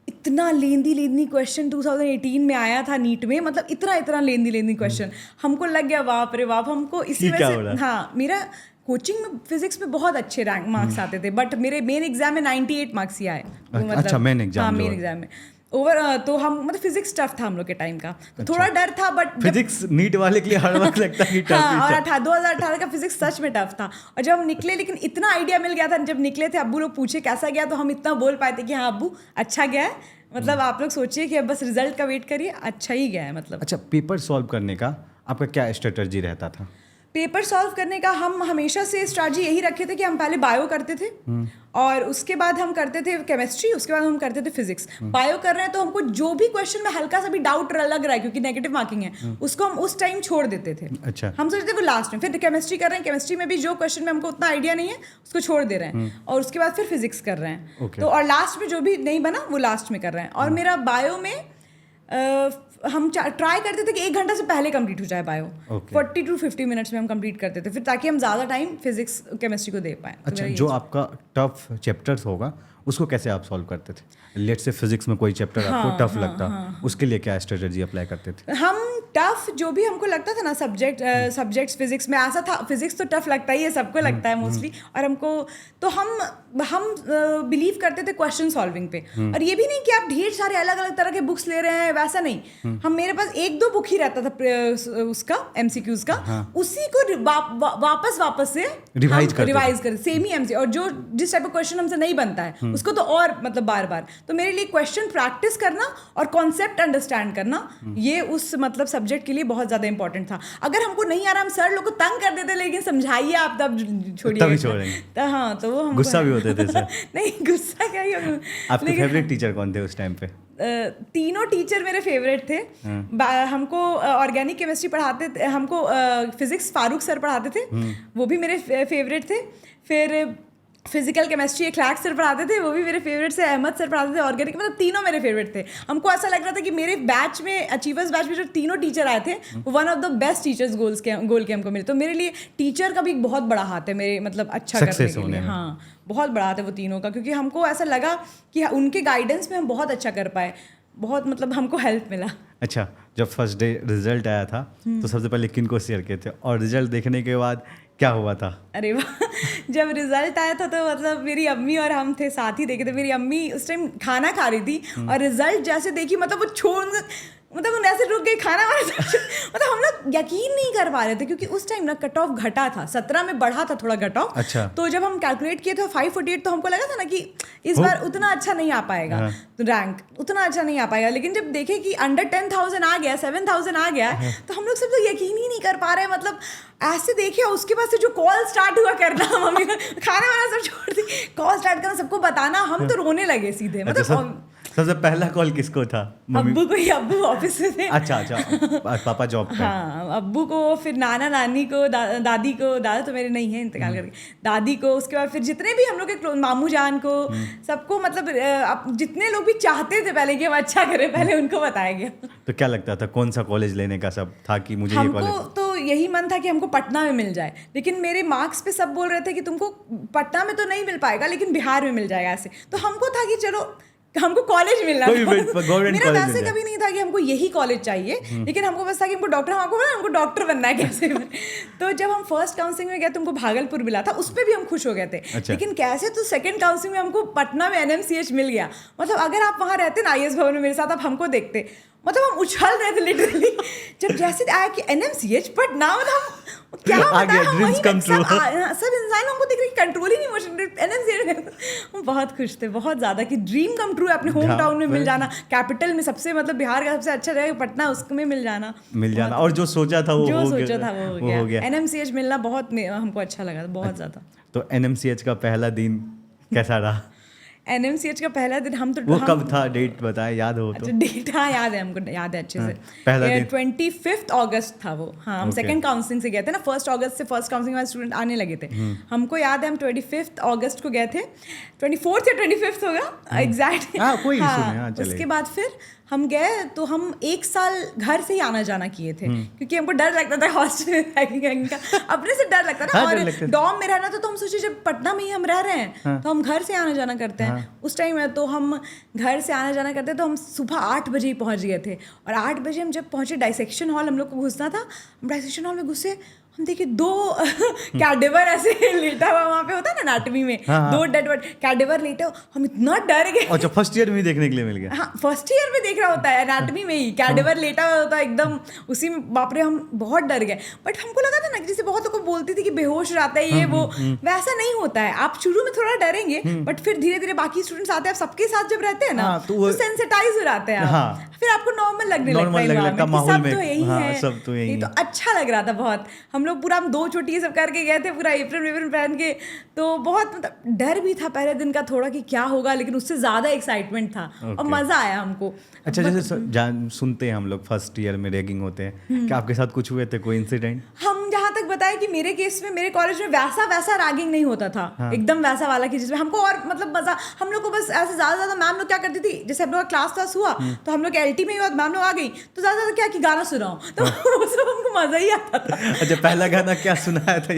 इतना लेंदी क्वेश्चन 2018 में आया था नीट में, मतलब इतना लेंदी क्वेश्चन, हमको लग गया बाप रे बाप, हमको इसी वजह से। हाँ, मेरा कोचिंग में फिजिक्स में बहुत अच्छे रैंक मार्क्स आते थे, बट मेरे मेन एग्जाम में 98 मार्क्स ही आए। अच्छा, मेन एग्जाम में ओवर, तो हम मतलब फिजिक्स टफ था हम लोग के टाइम का, तो थोड़ा डर था। बट फिजिक्स नीट वाले के लिए हर वक्त लगता है कि टफ हाँ, और 2018 का फिजिक्स सच में टफ था। और जब हम निकले, लेकिन इतना आइडिया मिल गया था, जब निकले थे अब्बू लोग पूछे कैसा गया, तो हम इतना बोल पाए थे कि हाँ अब्बू अच्छा गया है, मतलब आप लोग सोचिए कि अब बस रिजल्ट का वेट करिए, अच्छा ही गया है मतलब। अच्छा, पेपर सॉल्व करने का आपका क्या स्ट्रेटजी रहता था? पेपर सॉल्व करने का हम हमेशा से स्ट्रैटेजी यही रखे थे कि हम पहले बायो करते थे और उसके बाद हम करते थे केमिस्ट्री, उसके बाद हम करते थे फिजिक्स। बायो कर रहे हैं तो हमको जो भी क्वेश्चन में हल्का सा भी डाउट लग रहा है क्योंकि नेगेटिव मार्किंग है, उसको हम उस टाइम छोड़ देते थे। अच्छा। हम सोचते थे वो लास्ट में। फिर केमिस्ट्री कर रहे हैं, केमिस्ट्री में भी जो क्वेश्चन में हमको उतना आइडिया नहीं है उसको छोड़ दे रहे हैं, और उसके बाद फिर फिजिक्स कर रहे हैं। तो और लास्ट में जो भी नहीं बना वो लास्ट में कर रहे हैं। और मेरा बायो में हम ट्राई करते थे कि 1 घंटा से पहले कंप्लीट हो जाए बायो। 40 to 50 मिनट्स में हम कंप्लीट करते थे, फिर ताकि हम ज़्यादा टाइम फिजिक्स केमिस्ट्री को दे पाए। अच्छा, जो आपका टफ चैप्टर्स होगा उसको कैसे आप सॉल्व करते थे? लेट से फिजिक्स में कोई चैप्टर आपको टफ लगता, उसके लिए क्या स्ट्रेटजी अप्लाई करते थे? हम टफ जो भी हमको लगता था ना सब्जेक्ट्स फिजिक्स में ऐसा था, फिजिक्स तो टफ लगता ही है, सबको लगता है मोस्टली, और हमको तो हम बिलीव करते थे क्वेश्चन सॉल्विंग पे। और ये भी नहीं कि आप ढेर सारे अलग अलग तरह के बुक्स ले रहे हैं, वैसा नहीं। हम मेरे पास 1-2 बुक ही रहता था उसका MCQs का, उसी को वापस से रिवाइज कर सेम ही MC, और जो जिस टाइप का क्वेश्चन हमसे नहीं बनता है उसको तो और मतलब बार बार। तो मेरे लिए क्वेश्चन प्रैक्टिस करना और कॉन्सेप्ट अंडरस्टैंड करना, ये उस मतलब सब्जेक्ट के लिए बहुत ज्यादा इंपॉर्टेंट था। अगर हमको नहीं आ रहा, हम सर लोग को तंग कर देते, लेकिन समझाइए आप तब छोड़िए। हाँ, तो वो हम गुस्सा भी होते थे सर? नहीं, गुस्सा क्या ही होगा। आपके फेवरेट टीचर कौन थे उस टाइम पे? तीनों टीचर मेरे फेवरेट थे। हमको ऑर्गेनिक केमिस्ट्री पढ़ाते थे, हमको फिजिक्स फारूक सर पढ़ाते थे, वो भी मेरे फेवरेट थे। फिर फिजिकल केमिस्ट्री क्लैक सर पढ़ाते थे, वो भी मेरे फेवरेट से। अहमद सर पढ़ाते थे ऑर्गेनिक, मतलब तीनों मेरे फेवरेट थे। हमको ऐसा लग रहा था कि मेरे बैच में, अचीवर्स बैच में जो तीनों टीचर आए थे, वो one of the best teachers गोल के हमको मिले। तो मेरे लिए टीचर का भी बहुत बड़ा हाथ है मेरे मतलब अच्छा करने के लिए। हाँ, बहुत बड़ा हाथ है वो तीनों का, क्योंकि हमको ऐसा लगा कि उनके गाइडेंस में हम बहुत अच्छा कर पाए, बहुत मतलब हमको हेल्प मिला। अच्छा, जब फर्स्ट डे रिजल्ट आया था तो सबसे पहले किन को शेयर किए थे, और रिजल्ट देखने के बाद क्या हुआ था? अरे वाह, जब रिजल्ट आया था तो मतलब मेरी अम्मी और हम थे, साथ ही देखे थे। मेरी अम्मी उस टाइम खाना खा रही थी और रिजल्ट जैसे देखी, मतलब वो छोड़, मतलब उन ऐसे रुक गई खाना वाला मतलब हम लोग यकीन नहीं कर पा रहे थे, क्योंकि उस टाइम ना कट ऑफ घटा था, 17 में बढ़ा था थोड़ा कट ऑफ। अच्छा। तो जब हम कैलकुलेट किए थे 548, तो हमको लगा था ना कि इस बार उतना अच्छा नहीं आ पाएगा, तो रैंक उतना अच्छा नहीं आ पाएगा। लेकिन जब देखे कि अंडर 10,000 आ गया, 7,000 आ गया, तो हम लोग सब लोग यकीन ही नहीं कर पा रहे। मतलब ऐसे देखे, उसके बाद से जो कॉल स्टार्ट हुआ करना, मम्मी खाना वाना सब छोड़ दी, कॉल स्टार्ट करना, सबको बताना, हम तो रोने लगे सीधे। मतलब सबसे पहला कॉल किसको था? अब्बू को ही, अब्बू ऑफिस में थे। अच्छा, पापा जॉब पे। हाँ, अब्बू को, फिर नाना नानी को, दादी को, दादा तो मेरे नहीं है, इंतकाल करके, दादी को, उसके बाद फिर जितने भी हम लोग के मामू जान को, सबको, मतलब जितने लोग भी चाहते थे पहले कि हम अच्छा करें, पहले उनको बताया गया। तो क्या लगता था कौन सा कॉलेज लेने का सब था कि मुझे ये कॉलेज? हमको तो यही मन था कि हमको पटना में मिल जाए, लेकिन मेरे मार्क्स पे सब बोल रहे थे कि तुमको पटना में तो नहीं मिल पाएगा, लेकिन बिहार में मिल जाएगा ऐसे। तो हमको था कि चलो हमको कॉलेज मिलना, मेरा वैसे कभी नहीं था कि हमको यही कॉलेज चाहिए, लेकिन हमको बस था कि हमको डॉक्टर बनना है कैसे। तो जब हम फर्स्ट काउंसलिंग में गए तो हमको भागलपुर मिला था, उस पर भी हम खुश हो गए थे। अच्छा। लेकिन कैसे तो सेकंड काउंसलिंग में हमको पटना में NMCH मिल गया। मतलब अगर आप वहाँ रहते ना IS भवन में मेरे साथ, आप हमको देखते, मतलब हम उछल रहे थे लिटरली जब जैसे आया कि NMCH पटना, मतलब क्या सब इंसान हमको देख रहे, कंट्रोल ही नहीं, मोशन NMCH। हम बहुत खुश थे, बहुत ज्यादा, कि ड्रीम कम ट्रू है अपने होम टाउन में मिल जाना, कैपिटल में सबसे, मतलब बिहार का सबसे अच्छा जगह पटना, उसमें मिल जाना। और जो सोचा था वो हो गया। NMCH मिलना बहुत हमको अच्छा लगा, बहुत ज्यादा। तो NMCH का पहला दिन कैसा रहा? NMCH का पहला दिन वो कब था, डेट बताए, याद हो तो? अच्छा, डेट, हाँ याद है, हमको याद है अच्छे से। पहला दिन 25 अगस्त था वो। हाँ, हम सेकंड काउंसलिंग से गए थे ना, 1 अगस्त से फर्स्ट काउंसलिंग में स्टूडेंट आने लगे थे। हमको याद है हम 25 अगस्त को गए थे, 24 या 25 होगा एग्जैक्ट। कोई इशू नहीं, उसके बाद फिर हम गए, तो हम 1 साल घर से ही आना जाना किए थे, क्योंकि हमको डर लगता था हॉस्टल में रहने का, अपने से डर लगता था। और डॉम में रहना, तो हम सोचे जब पटना में ही हम रह रहे हैं तो हम घर से आना जाना करते हैं। उस टाइम में तो हम घर से आना जाना करते, तो हम सुबह 8 बजे ही पहुंच गए थे। और 8 बजे हम जब पहुंचे, डाइसेक्शन हॉल हम लोग को घुसना था, हम डाइसेक्शन हॉल में घुसे, हम देखे 2 कैडेवर ऐसे लेटा हुआ, वहाँ पे होता है ना एनाटॉमी में, 2 डेड कैडेवर लेटे, हम इतना डर गए। अच्छा, फर्स्ट ईयर में देखने के लिए मिल गया? हाँ, फर्स्ट ईयर में देख रहा होता है, एनाटॉमी में ही कैडेवर लेटा हुआ होता है एकदम, उसी में, बाप रे, हम बहुत डर गए। बट हमको लगा था ना, जैसे बहुत लोग को बोलती थी कि बेहोश रहता है ये वो, वैसा नहीं होता है। आप शुरू में थोड़ा डरेंगे, बट फिर धीरे धीरे बाकी स्टूडेंट्स आते हैं, सबके साथ जब रहते हैं ना, तो सेंसिटाइज हो जाते हैं आप, फिर आपको नॉर्मल लगने लगता है, सब तो यही है, तो अच्छा लग रहा था बहुत। हम हम लोग पूरा हम 2 चोटी ये सब करके गए थे, पूरा एप्रन वेप्रन पहन के। तो बहुत मतलब डर भी था पहले दिन का थोड़ा कि क्या होगा, लेकिन उससे ज़्यादा एक्साइटमेंट था और मज़ा आया हमको। अच्छा, जैसे सुनते हैं हम लोग फर्स्ट ईयर में रैगिंग होते हैं, क्या आपके साथ कुछ हुए थे, कोई इंसिडेंट? हम जहाँ तक बताया कि मेरे केस में मेरे कॉलेज में वैसा रैगिंग नहीं होता था। हाँ। एकदम वैसा वाला कि जिसमें हमको और मतलब मजा, हम लोग को बस ऐसे ज़्यादा मैम लोग क्या करती थी, जैसे हम लोग का क्लास हुआ तो हम लोग एलटी में ही मैम लोग आ गई तो ज़्यादा क्या कि गाना सुनाओ, तो उसमें हमको मज़ा ही आता था। अच्छा, पहला गाना क्या सुनाया था?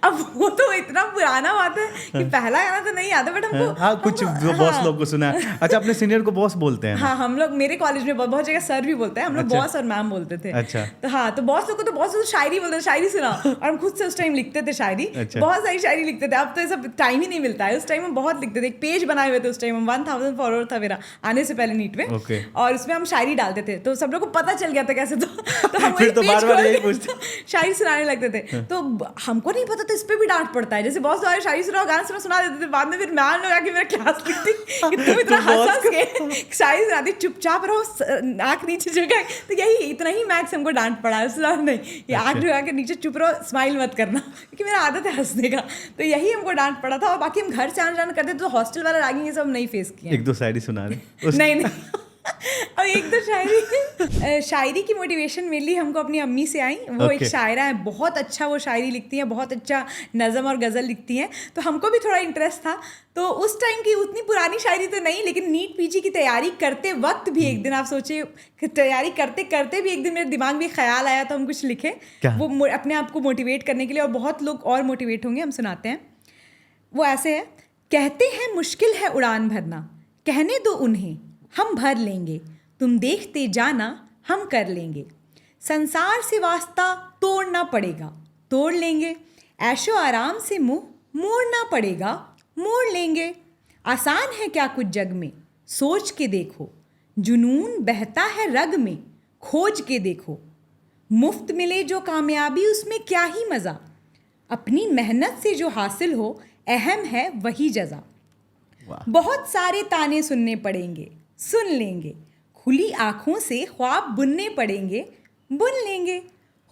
अब वो तो इतना पुराना बात है कि पहला गाना तो नहीं आता, बट हमको कुछ बॉस लोग को सुना है। अच्छा, अपने सीनियर को बॉस बोलते हैं? हाँ, हम लोग मेरे कॉलेज में बहुत जगह सर भी बोलते हैं, हम लोग बॉस और मैम बोलते थे। अच्छा। तो हाँ, तो बॉस लोग को तो बहुत शायरी बोलते थे, शायरी सुना, और हम खुद से उस टाइम लिखते थे शायरी। अच्छा। बहुत सारी शायरी लिखते थे। अब तो ये सब टाइम ही नहीं मिलता है, उस टाइम हम बहुत लिखते थे। एक पेज बनाए हुए थे उस टाइम, 1000 फॉलोअर था मेरा आने से पहले नीट में। और उसमें हम शायरी डालते थे, तो सब लोग को पता चल गया था कैसे। तो हम फिर तो बार-बार यही पूछते, शायरी सुनाने लगते थे। तो हमको नहीं पता था इस पे भी डांट पड़ता है। जैसे बॉस द्वारा शायरी सुनाओ, गाना सुना देते थे, बाद में फिर मैम लोग आके मेरा क्लास लिखती कि तुम इतना हंस के शायरी सुनाती, चुपचाप रहो, आँख नीचे झुका। तो यही इतना ही मैक्स हमको डांट पड़ा है, उससे ज़्यादा नहीं। ये आँख झुका के नीचे चुप रहो, स्माइल मत करना, क्योंकि मेरा आदत है हंसने का। तो यही हमको डांट पड़ा था। और बाकी हम घर से आना जाना करते तो हॉस्टल वाला रैगिंग ये सब नहीं फेस किया। 1-2 शायरी सुना रहे? नहीं और एक तो शायरी की मोटिवेशन मिली हमको अपनी अम्मी से आई। वो एक शायरा है, बहुत अच्छा वो शायरी लिखती हैं, बहुत अच्छा नज़म और गज़ल लिखती हैं। तो हमको भी थोड़ा इंटरेस्ट था। तो उस टाइम की उतनी पुरानी शायरी तो नहीं, लेकिन नीट पीजी की तैयारी करते वक्त भी एक दिन, आप सोचिए, तैयारी करते करते भी एक दिन मेरे दिमाग में ख्याल आया तो हम कुछ लिखे, वो अपने आप को मोटिवेट करने के लिए। और बहुत लोग और मोटिवेट होंगे, हम सुनाते हैं। वो ऐसे है, कहते हैं मुश्किल है उड़ान भरना, कहने दो उन्हें हम भर लेंगे, तुम देखते जाना हम कर लेंगे। संसार से वास्ता तोड़ना पड़ेगा, तोड़ लेंगे। ऐशो आराम से मुंह मोड़ना पड़ेगा, मोड़ लेंगे। आसान है क्या कुछ जग में, सोच के देखो। जुनून बहता है रग में, खोज के देखो। मुफ्त मिले जो कामयाबी, उसमें क्या ही मज़ा। अपनी मेहनत से जो हासिल हो, अहम है वही जज़ा। बहुत सारे ताने सुनने पड़ेंगे, सुन लेंगे। खुली आँखों से ख्वाब बुनने पड़ेंगे, बुन लेंगे।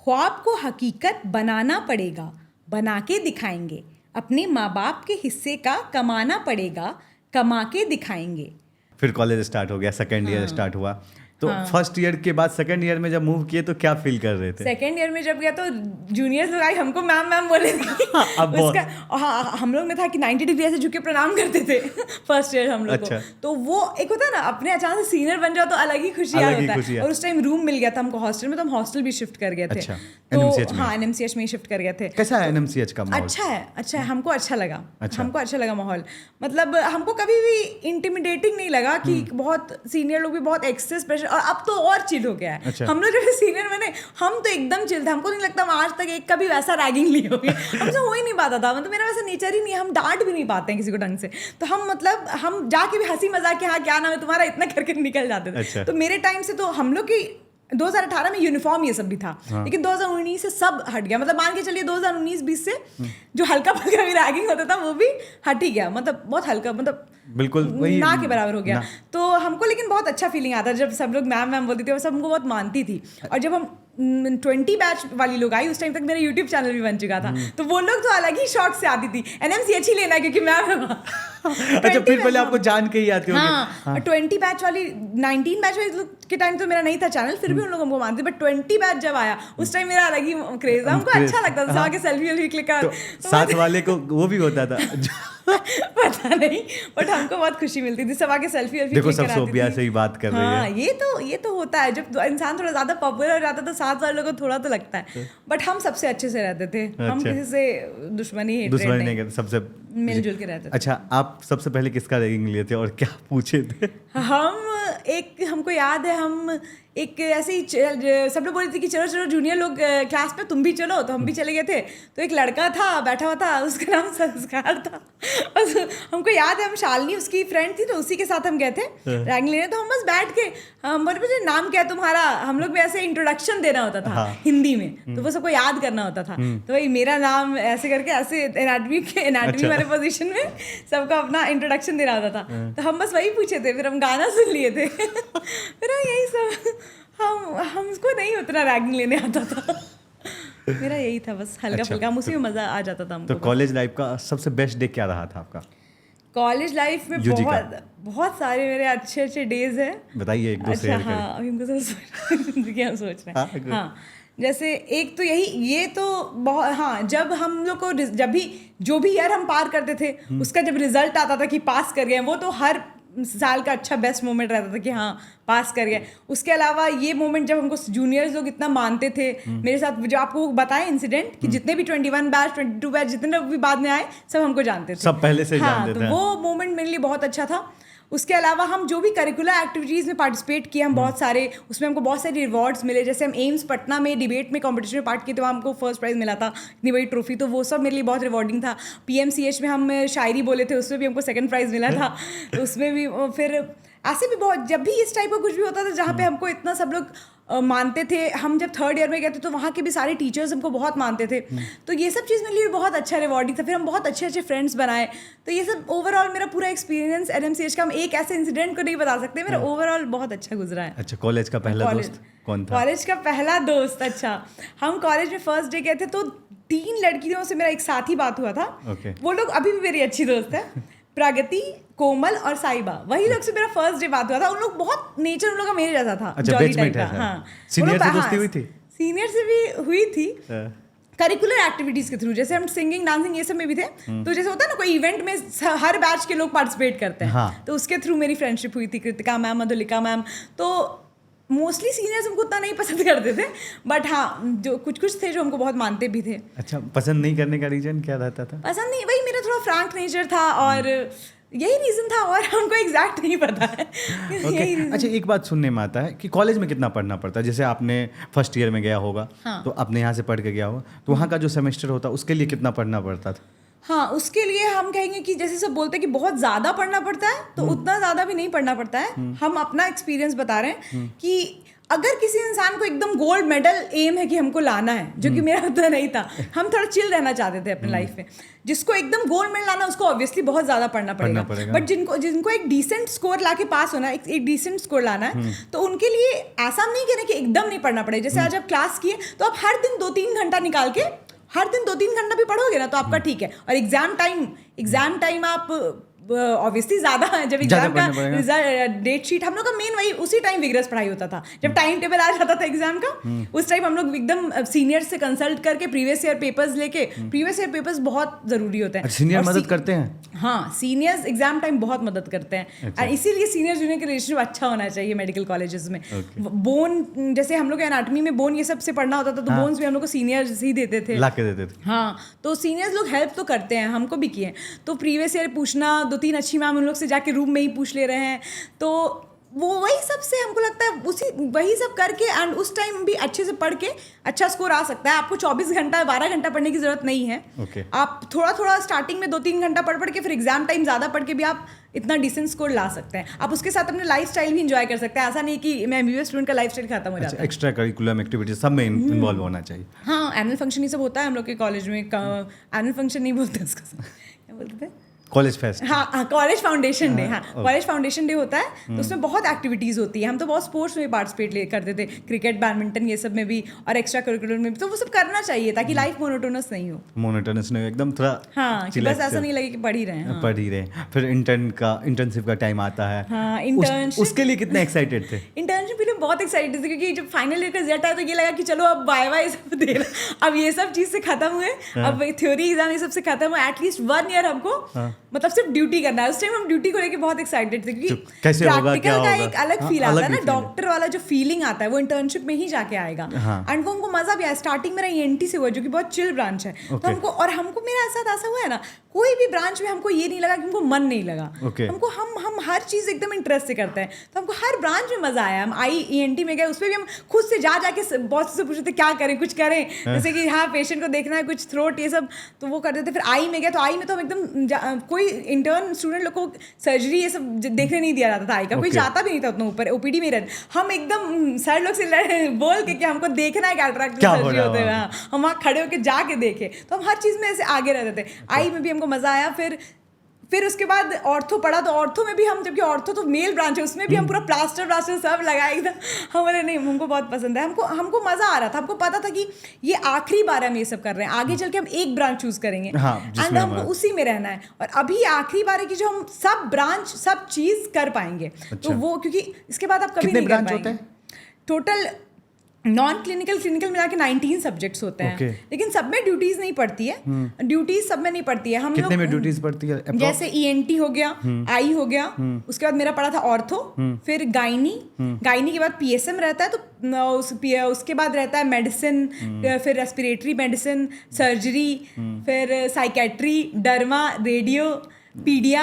ख्वाब को हकीकत बनाना पड़ेगा, बना के दिखाएंगे। अपने माँ बाप के हिस्से का कमाना पड़ेगा, कमा के दिखाएंगे। फिर कॉलेज स्टार्ट हो गया, सेकेंड ईयर स्टार्ट हुआ। तो फर्स्ट ईयर के बाद सेकंड ईयर में जब मूव किए तो क्या फील कर रहे थे? सेकंड ईयर में जब गया तो जूनियर्स लोग आए, हमको मैम बोले थे। उसका हम लोग में था कि 90 डिग्री ऐसे झुके प्रणाम करते थे फर्स्ट ईयर हम लोग को। तो वो एक होता है ना, अपने अचानक से सीनियर बन जाओ तो अलग ही खुशी होता है। और उस टाइम रूम मिल गया था हमको हॉस्टल में, तो हम हॉस्टल भी शिफ्ट कर गए थे। तो हाँ, एनएमसीएच में शिफ्ट कर गए थे। कैसा है एनएमसीएच का माहौल? अच्छा है, हमको अच्छा लगा माहौल। मतलब हमको कभी भी इंटिमिडेटिंग नहीं लगा कि बहुत सीनियर लोग भी बहुत एक्सेस प्रेशर, और अब तो और चिल हो गया है। अच्छा। हम लोग जब सीनियर बने हम तो एकदम चिल थे। हमको नहीं लगता हम आज तक एक कभी वैसा रैगिंग नहीं होगी, हमसे हो ही नहीं पाता था। मतलब मेरा वैसा नेचर ही नहीं है, हम डांट भी नहीं पाते हैं किसी को ढंग से। तो हम जाके भी हंसी मजाक के हाँ क्या नाम है तुम्हारा इतना करके निकल जाते थे। अच्छा। तो मेरे टाइम से तो हम लोग की 2018 में यूनिफॉर्म ये सब भी था। हाँ। लेकिन 2019 से सब हट गया। मतलब मान के चलिए 2019-20 से जो हल्का फुल्का भी रैगिंग होता था वो भी हट ही गया। मतलब बहुत हल्का, मतलब बिल्कुल ना के बराबर हो गया। तो हमको लेकिन बहुत अच्छा फीलिंग आता है जब सब लोग मैम बोलती थी, वो सब हमको बहुत मानती थी। और जब हम 20 बैच वाली लोग आई, उस टाइम तक मेरा यूट्यूब चैनल भी बन चुका था। तो वो लोग तो अलग ही शौक से आती थी, एनएमसीएच ही लेना क्योंकि मैम अच्छा, फिर पहले आपको जान के ही आती होगी। हाँ, 20 बैच वाली 19 बैच वाली के टाइम तो मेरा नहीं था चैनल, फिर भी उन लोग हमको मानते। बट 20 बैच जब आया उस टाइम मेरा अलग ही क्रेज था, हमको अच्छा लगता था। आगे सेल्फी क्लिक कर, साथ वाले को वो भी होता था पता नहीं, बट हमको बहुत खुशी मिलती थी। सब आके सेल्फी देखो, सब सोफिया से ही बात कर रही है। हाँ, ये तो होता है जब इंसान थोड़ा ज्यादा पॉपुलर हो जाता है तो साथ वाले लोगों को थोड़ा तो लगता है। बट हम सबसे अच्छे से रहते थे। हम किसी से दुश्मनी नहीं करते, सबसे मिलजुल के रहते थे। अच्छा, आप सबसे पहले किसका रैगिंग लिए थे और क्या पूछे थे? हमको याद है, हम एक ऐसे ही सब लोग बोले थे कि चलो जूनियर लोग क्लास में तुम भी चलो, तो हम भी चले गए थे। तो एक लड़का था बैठा हुआ था, उसका नाम संस्कार था। और हमको याद है, हम शालिनी उसकी फ्रेंड थी, तो उसी के साथ हम गए थे रैगिंग लेने। तो हम बस बैठ के हम बोले नाम क्या है तुम्हारा, हम लोग में ऐसे इंट्रोडक्शन देना होता था हिंदी में, तो वो सबको याद करना होता था। तो वही मेरा नाम ऐसे करके ऐसे एनाटमी वाले पोजीशन में सबको अपना इंट्रोडक्शन देना होता था। तो हम बस वही पूछे थे, फिर हम गाना सुन लिए थे। फिर यही सब हमको नहीं उतना रैगिंग लेने आता था। मेरा यही था बस, हल्का अच्छा, फुल्का, हम उसी में मजा आ जाता था हमको। तो कॉलेज लाइफ का सबसे बेस्ट डे क्या रहा था आपका? कॉलेज लाइफ में UG का? बहुत सारे मेरे अच्छे अच्छे डेज हैं। बताइए एक दो अच्छा शेयर हाँ, अभी हमको सब जिंदगी हम सोच रहे हाँ, हैं। good. हाँ, जैसे एक तो ये तो बहुत, हाँ, जब हम लोग को जब भी जो भी ईयर हम पार करते थे उसका जब रिजल्ट आता था कि पास कर गए, वो तो हर साल का अच्छा बेस्ट मोमेंट रहता था कि हाँ पास कर गए। उसके अलावा ये मोमेंट जब हमको जूनियर्स लोग इतना मानते थे, मेरे साथ जो आपको बताएं इंसिडेंट कि जितने भी 21 बैच 22 बैच जितने भी बाद में आए सब हमको जानते थे, सब पहले से हाँ, जानते तो थे। वो मोमेंट मेरे लिए बहुत अच्छा था। उसके अलावा हम जो भी करिकुलर एक्टिविटीज़ में पार्टिसिपेट किए हम बहुत सारे, उसमें हमको बहुत सारे रिवॉर्ड्स मिले। जैसे हम एम्स पटना में डिबेट में कंपटीशन में पार्ट किए तो हमको फर्स्ट प्राइज़ मिला था, इतनी बड़ी ट्रॉफी, तो वो सब मेरे लिए बहुत रिवॉर्डिंग था। PMCH में हम शायरी बोले थे, उसमें भी हमको सेकंड प्राइज़ मिला था। तो उसमें भी फिर ऐसे भी बहुत, जब भी इस टाइप का कुछ भी होता था जहाँ पे हमको इतना सब लोग मानते थे। हम जब थर्ड ईयर में गए थे तो वहाँ के भी सारे टीचर्स हमको बहुत मानते थे, तो ये सब चीज़ मेरे लिए बहुत अच्छा रिवॉर्डिंग था। फिर हम बहुत अच्छे अच्छे फ्रेंड्स बनाए। तो ये सब ओवरऑल मेरा पूरा एक्सपीरियंस NMCH का, हम एक ऐसे इंसिडेंट को नहीं बता सकते, मेरा ओवरऑल बहुत अच्छा गुजरा है। अच्छा, कॉलेज का पहला दोस्त कौन था? कॉलेज का पहला दोस्त, अच्छा, हम कॉलेज में फर्स्ट डे गए थे तो 3 लड़कियों से मेरा एक साथ ही बात हुआ था। वो लोग अभी भी मेरी अच्छी दोस्त है, प्रगति, कोमल और साइबा, वही लोग से मेरा फर्स्ट डे बात हुआ था। उन लोग बहुत नेचर उन लोग का मेरे जैसा था, अच्छा, जॉली बैचमेट टाइप का। है। हाँ, सीनियर से दोस्ती हुई थी? सीनियर से भी हुई थी, करिकुलर एक्टिविटीज के थ्रू। जैसे हम सिंगिंग डांसिंग ये सब में भी थे, तो जैसे होता है ना कोई इवेंट में हर बैच के लोग पार्टिसिपेट करते हैं, हाँ। तो उसके थ्रू मेरी फ्रेंडशिप हुई थी कृतिका मैम, मधुलिका मैम। तो मोस्टली सीनियर्स हमको उतना नहीं पसंद करते थे, बट हाँ जो कुछ थे जो हमको बहुत मानते भी थे। अच्छा, पसंद नहीं करने का रीजन क्या रहता था? पसंद नहीं, वही मेरा थोड़ा फ्रैंक नेचर था और यही रीजन था, और हमको एग्जैक्ट नहीं पता है। Okay. अच्छा, एक बात सुनने में आता है कि कॉलेज में कितना पढ़ना पड़ता है। जैसे आपने फर्स्ट ईयर में गया होगा, हाँ। तो आपने यहाँ से पढ़ के गया होगा, तो वहाँ का जो सेमेस्टर होता है उसके लिए कितना पढ़ना पड़ता था? हाँ, उसके लिए हम कहेंगे कि जैसे सब बोलते हैं कि बहुत ज़्यादा पढ़ना पड़ता है, तो उतना ज़्यादा भी नहीं पढ़ना पड़ता है। हम अपना एक्सपीरियंस बता रहे हैं कि अगर किसी इंसान को एकदम गोल्ड मेडल एम है कि हमको लाना है, जो कि मेरा उतना नहीं था, हम थोड़ा चिल रहना चाहते थे अपने लाइफ में। जिसको एकदम गोल्ड मेडल लाना उसको ऑब्वियसली बहुत ज़्यादा पढ़ना पड़ेगा। बट जिनको एक डिसेंट स्कोर ला के पास होना है, एक डिसेंट स्कोर लाना है, तो उनके लिए ऐसा नहीं कहना कि एकदम नहीं पढ़ना पड़ेगा। जैसे आज आप क्लास किए तो आप हर दिन 2-3 घंटा निकाल के हर दिन 2-3 घंटा भी पढ़ोगे ना तो आपका ठीक है। और एग्जाम टाइम आप ऑब्वियसली ज़्यादा है, जब एग्जाम का रिजल्ट डेट शीट, हम लोग का मेन वही उसी टाइम विग्रस पढ़ाई होता था। जब टाइम टेबल आ जाता था एग्जाम का, उस टाइम हम लोग एकदम सीनियर से कंसल्ट करके प्रीवियस ईयर पेपर्स लेके, प्रीवियस ईयर पेपर्स बहुत ज़रूरी होते हैं। सीनियर मदद करते हैं? हाँ, सीनियर्स एग्जाम टाइम बहुत मदद करते हैं। और इसीलिए सीनियर जूनियर का रिलेशनशिप अच्छा होना चाहिए मेडिकल कॉलेजेस में। बोन, जैसे हम लोग एनाटॉमी में बोन ये सब से पढ़ना होता था, तो बोन्स भी हम लोग को सीनियर्स ही देते थे, ला के देते थे। हाँ, तो सीनियर्स लोग हेल्प तो करते हैं, हमको भी किए। तो प्रीवियस ईयर पूछना, 2-3 अच्छी मैम उन लोग से जाके रूम में ही पूछ ले रहे हैं, तो वो वही सब से हमको लगता है वही सब करके एंड उस टाइम भी अच्छे से पढ़ के अच्छा स्कोर आ सकता है। आपको 24 घंटा 12 घंटा पढ़ने की जरूरत नहीं है। आप थोड़ा स्टार्टिंग में 2-3 घंटा पढ़ के फिर एग्जाम टाइम ज़्यादा पढ़ के भी आप इतना डिसेंट स्कोर ला सकते हैं। आप उसके साथ अपने लाइफ स्टाइल भी इंजॉय कर सकते हैं। ऐसा नहीं कि मैं MBA स्टूडेंट का लाइफ स्टाइल खत्म हो जाता है। एक्स्ट्रा करिकुलम एक्टिविटीज सब में इन्वॉल्व होना चाहिए। हाँ, एनुअल फंक्शन ये सब होता है हम लोग के कॉलेज में। एनुअल फंक्शन नहीं बोलते उसको, क्या बोलते हैं? College fest. हाँ, कॉलेज फाउंडेशन डे। हाँ, कॉलेज फाउंडेशन डे होता है, तो उसमें बहुत एक्टिविटीज़ होती है। हम तो बहुत स्पोर्ट्स में पार्टिसिपेट करते थे, क्रिकेट, बैडमिंटन ये सब में भी, और एक्स्ट्रा करिकुलर में भी। तो वो सब करना चाहिए ताकि लाइफ मोनोटोनस नहीं हो। मोनोटोनस नहीं, एकदम थोड़ा हाँ, कि बस ऐसा नहीं लगे कि पढ़ ही रहे हैं। पढ़ ही रहे। फिर इंटर्नशिप का टाइम आता है। हाँ, इंटर्नशिप, उसके लिए कितने एक्साइटेड थे? इंटर्नशिप के लिए बहुत एक्साइटेड थे, क्योंकि जब फाइनल ईयर का रिजल्ट आया तो ये लगा कि चलो अब वाई सब दे रहे, अब ये सब चीज़ से खत्म हुए, अब थ्योरी एग्जाम ये सब से खत्म हुआ। एटलीस्ट 1 ईयर हमको मतलब सिर्फ ड्यूटी करना है। उस टाइम हम ड्यूटी को लेके बहुत एक्साइटेड थे, क्योंकि प्रैक्टिकल का एक अलग फील आता है ना, डॉक्टर वाला जो फीलिंग आता है वो इंटर्नशिप में ही जाके आएगा। एंड वो हमको मजा भी आया। स्टार्टिंग मेरा ENT से हुआ, जो कि बहुत चिल ब्रांच है। तो हमको मेरा साथ ऐसा हुआ है ना, कोई भी ब्रांच में हमको ये नहीं लगा कि हमको मन नहीं लगा। हमको हम हर चीज़ एकदम इंटरेस्ट से करते हैं, तो हमको हर ब्रांच में मजा आया। हम ENT में गए, उसमें भी हम खुद से जाके बहुत से पूछते थे क्या करें, कुछ करें, जैसे कि हाँ पेशेंट को देखना है, कुछ थ्रोट ये सब, तो वो करते थे। फिर आई में गए, तो आई में तो हम एकदम कोई इंटर्न स्टूडेंट लोग को सर्जरी ये सब देखने नहीं दिया जाता था। आई का कोई जाता भी नहीं था उतना ऊपर, OPD में रहते। हम एकदम सर लोग से बोल के कि हमको देखना है कैटरैक्ट सर्जरी होते हुए, हम वहाँ खड़े होकर जाके देखे। तो हम हर चीज़ में ऐसे आगे रहते थे। आई में भी हमको मज़ा आया। फिर फिर उसके बाद ऑर्थो पढ़ा, तो ऑर्थो में भी हम, जबकि ऑर्थो तो मेल ब्रांच है, उसमें भी हम पूरा प्लास्टर सब लगाए एकदम। हम बोले नहीं, हमको बहुत पसंद है, हमको मज़ा आ रहा था। हमको पता था कि ये आखिरी बार हम ये सब कर रहे हैं, आगे चल के हम एक ब्रांच चूज़ करेंगे एंड हमको उसी में रहना है। और अभी आखिरी बार है कि जो हम सब ब्रांच सब चीज़ कर पाएंगे। तो वो, क्योंकि इसके बाद आप कभी नहीं कर पाएंगे। टोटल नॉन क्लिनिकल क्लिनिकल मिला के 19 सब्जेक्ट्स होते हैं, लेकिन सब में ड्यूटीज नहीं पड़ती है। ड्यूटीज सब में नहीं पड़ती है। हम कितने में ड्यूटीज पड़ती है? जैसे ENT हो गया, आई हो गया, उसके बाद मेरा पड़ा था ऑर्थो, फिर गायनी के बाद PSM रहता है, तो उसके बाद रहता है मेडिसिन, फिर रेस्पिरेटरी मेडिसिन, सर्जरी, फिर साइकेट्री, डर्मा, रेडियो, पीडिया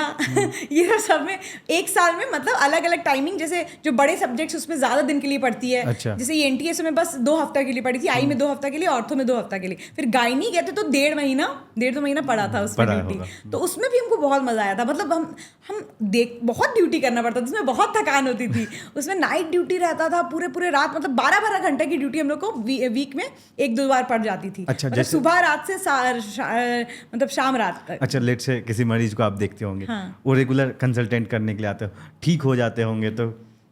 ये सब में एक साल में मतलब अलग अलग टाइमिंग। जैसे जो बड़े सब्जेक्ट्स उसमें ज़्यादा दिन के लिए पढ़ती है। अच्छा। जैसे ENT में बस 2 हफ्ता के लिए पढ़ी थी, आई में 2 हफ्ता के लिए, ऑर्थो में 2 हफ्ता के लिए। फिर गायनी गए थे तो 1.5 महीना पढ़ा था उसमें ड्यूटी। तो उसमें भी हमको बहुत मज़ा आया था। मतलब हम बहुत ड्यूटी करना पड़ता था, उसमें बहुत थकान होती थी। उसमें नाइट ड्यूटी रहता था, पूरे रात, मतलब 12 घंटे की ड्यूटी हम लोग को वीक में 1-2 बार पड़ जाती थी। अच्छा, मतलब सुबह रात से मतलब शाम रात तक। अच्छा, लेट से किसी मरीज को आप देखते होंगे, वो रेगुलर कंसल्टेंट करने के लिए आते हो, ठीक हो जाते होंगे, तो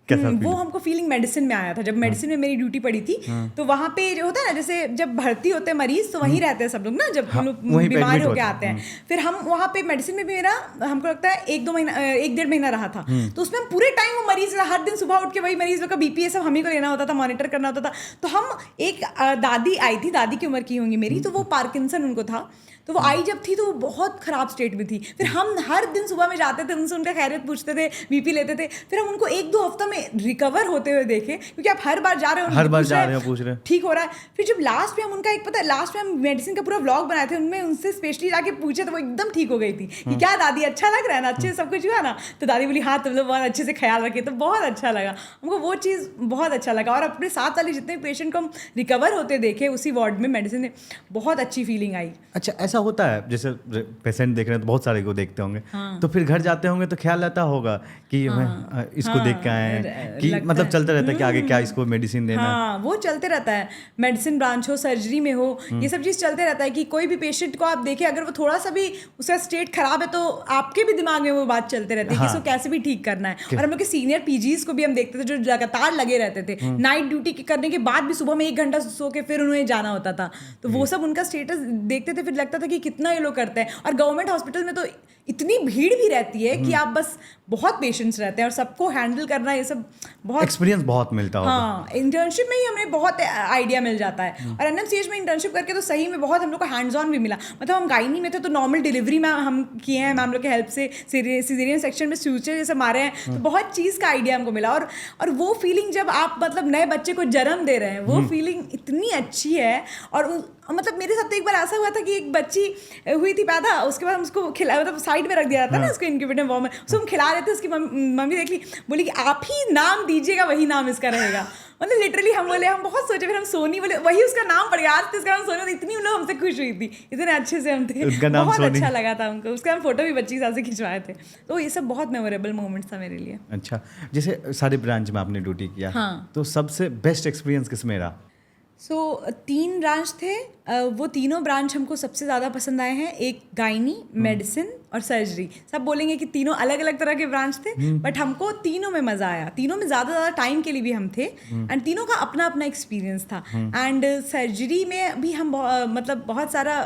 कैसा वो हमको फीलिंग मेडिसिन में आया था। जब मेडिसिन में मेरी ड्यूटी पड़ी थी, तो वहाँ पे जो होता है ना, जैसे जब भर्ती होते हैं मरीज तो वहीं रहते हैं सब लोग ना, जब हम लोग बीमार होके आते हैं। फिर हम वहाँ पे मेडिसिन में भी मेरा, हमको लगता है 1-1.5 महीना रहा था। तो उसमें हम पूरे टाइम वो मरीज, हर दिन सुबह उठ के वही मरीज लोग का BP सब हम ही को लेना होता था, मॉनिटर करना होता था। तो हम, एक दादी आई थी, दादी की उम्र की होंगी मेरी, तो वो पार्किंसन उनको था। तो वो आई जब थी तो वो बहुत ख़राब स्टेट में थी। फिर हम हर दिन सुबह में जाते थे, उनसे उनका खैरियत पूछते थे, BP लेते थे। फिर हम उनको 1-2 हफ्ता में रिकवर होते हुए देखे, क्योंकि आप हर बार जा रहे हो, पूछ रहे हो ठीक हो रहा है। फिर जब लास्ट में हम उनका, एक पता है, लास्ट में हम मेडिसिन का पूरा व्लॉग बनाए थे, उनमें उनसे स्पेशली जाके पूछे तो वो एकदम ठीक हो गई थी कि क्या दादी अच्छा लग रहा है ना, अच्छे से सब कुछ हुआ ना? तो दादी बोली हाँ, तुम लोग बहुत अच्छे से ख्याल रखे। तो बहुत अच्छा लगा हमको, वो चीज़ बहुत अच्छा लगा। और अपने साथ वाले जितने पेशेंट को हम रिकवर होते देखे उसी वार्ड में मेडिसिन में, बहुत अच्छी फीलिंग आई। अच्छा, ऐसा होता है जैसे पेशेंट देख रहे हैं तो बहुत सारे को देखते होंगे, तो फिर घर जाते होंगे तो ख्याल रहता होगा कि मैं इसको देख के आए हैं, कि मतलब चलता रहता है कि आगे क्या इसको मेडिसिन देना। हाँ, वो चलते रहता है। मेडिसिन ब्रांच हो, सर्जरी में हो, ये सब चीज़ चलते रहता है कि कोई भी पेशेंट को आप देखें, अगर वो थोड़ा सा भी उसका स्टेट खराब है तो आपके भी दिमाग में वो बात चलते रहती है कि इसको कैसे भी ठीक करना है। और हम लोग के सीनियर PGs को भी हम देखते थे जो लगातार लगे रहते थे, नाइट ड्यूटी करने के बाद भी सुबह में 1 घंटा सो के फिर उन्हें जाना होता था। तो वो सब उनका स्टेटस देखते थे, फिर लगता था कि कितना ये लोग करते हैं। और गवर्नमेंट हॉस्पिटल में तो इतनी भीड़ भी रहती है कि आप बस, बहुत पेशेंट्स रहते हैं और सबको हैंडल करना, ये सब बहुत एक्सपीरियंस बहुत मिलता होगा। हाँ, इंटर्नशिप में ही हमें बहुत आइडिया मिल जाता है। और NMCH में इंटर्नशिप करके तो सही में बहुत हम लोग को हैंड्स ऑन भी मिला। मतलब हम गायनी में थे तो नॉर्मल डिलीवरी में हम किए हैं, मैम लोग के हेल्प से सिजेरियन सेक्शन में सूचर जैसे मारे हैं, तो बहुत चीज़ का आइडिया हमको मिला। और वो फीलिंग जब आप मतलब नए बच्चे को जन्म दे रहे हैं, वो फीलिंग इतनी अच्छी है। और मतलब मेरे साथ तो एक बार ऐसा हुआ था कि एक बच्ची हुई थी पैदा, उसके बाद हम उसको खिला, मतलब साइड में रख दिया था ना उसको इनक्यूबेटर वार्म में, उसको हम खिला रहे थे। उसकी मम्मी देख ली, बोली कि आप ही नाम दीजिएगा, वही नाम इसका रहेगा। मतलब लिटरली हम बोले, हम बहुत सोचे, फिर हम सोनी बोले, वही उसका नाम पड़ गया। आज तो इसका नाम सोनी, इतनी लोग हमसे खुश हुई थी, इतने अच्छे से हम थे, बहुत अच्छा लगा था हमको। उसका हम फोटो भी बच्ची साथ से खिंचवाए थे। तो ये सब बहुत मेमोरेबल मोमेंट्स था मेरे लिए। अच्छा, जैसे सारे ब्रांच में आपने ड्यूटी किया, तो सबसे बेस्ट एक्सपीरियंस किसमें रहा? 3 ब्रांच थे, वो तीनों ब्रांच हमको सबसे ज़्यादा पसंद आए हैं। एक गायनी, मेडिसिन और सर्जरी। सब बोलेंगे कि तीनों अलग अलग तरह के ब्रांच थे, बट हमको तीनों में मज़ा आया। तीनों में ज़्यादा टाइम के लिए भी हम थे, एंड तीनों का अपना अपना एक्सपीरियंस था। एंड सर्जरी में भी हम मतलब बहुत सारा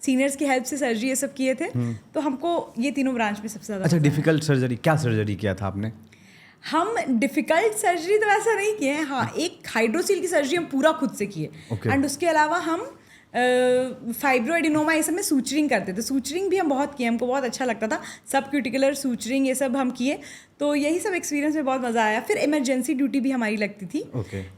सीनियर्स की हेल्प से सर्जरी ये सब किए थे, तो हमको ये तीनों ब्रांच में सबसे ज़्यादा। अच्छा, डिफिकल्ट सर्जरी, क्या सर्जरी किया था आपने? हम डिफ़िकल्ट सर्जरी तो वैसा नहीं किए हैं। हाँ, एक हाइड्रोसील की सर्जरी हम पूरा खुद से किए, एंड उसके अलावा हम फाइब्रोएडिनोमा ये सब में सूचरिंग करते थे। सूचरिंग भी हम बहुत किए, हमको बहुत अच्छा लगता था। सब क्यूटिकुलर सूचरिंग ये सब हम किए, तो यही सब एक्सपीरियंस में बहुत मज़ा आया। फिर इमरजेंसी ड्यूटी भी हमारी लगती थी,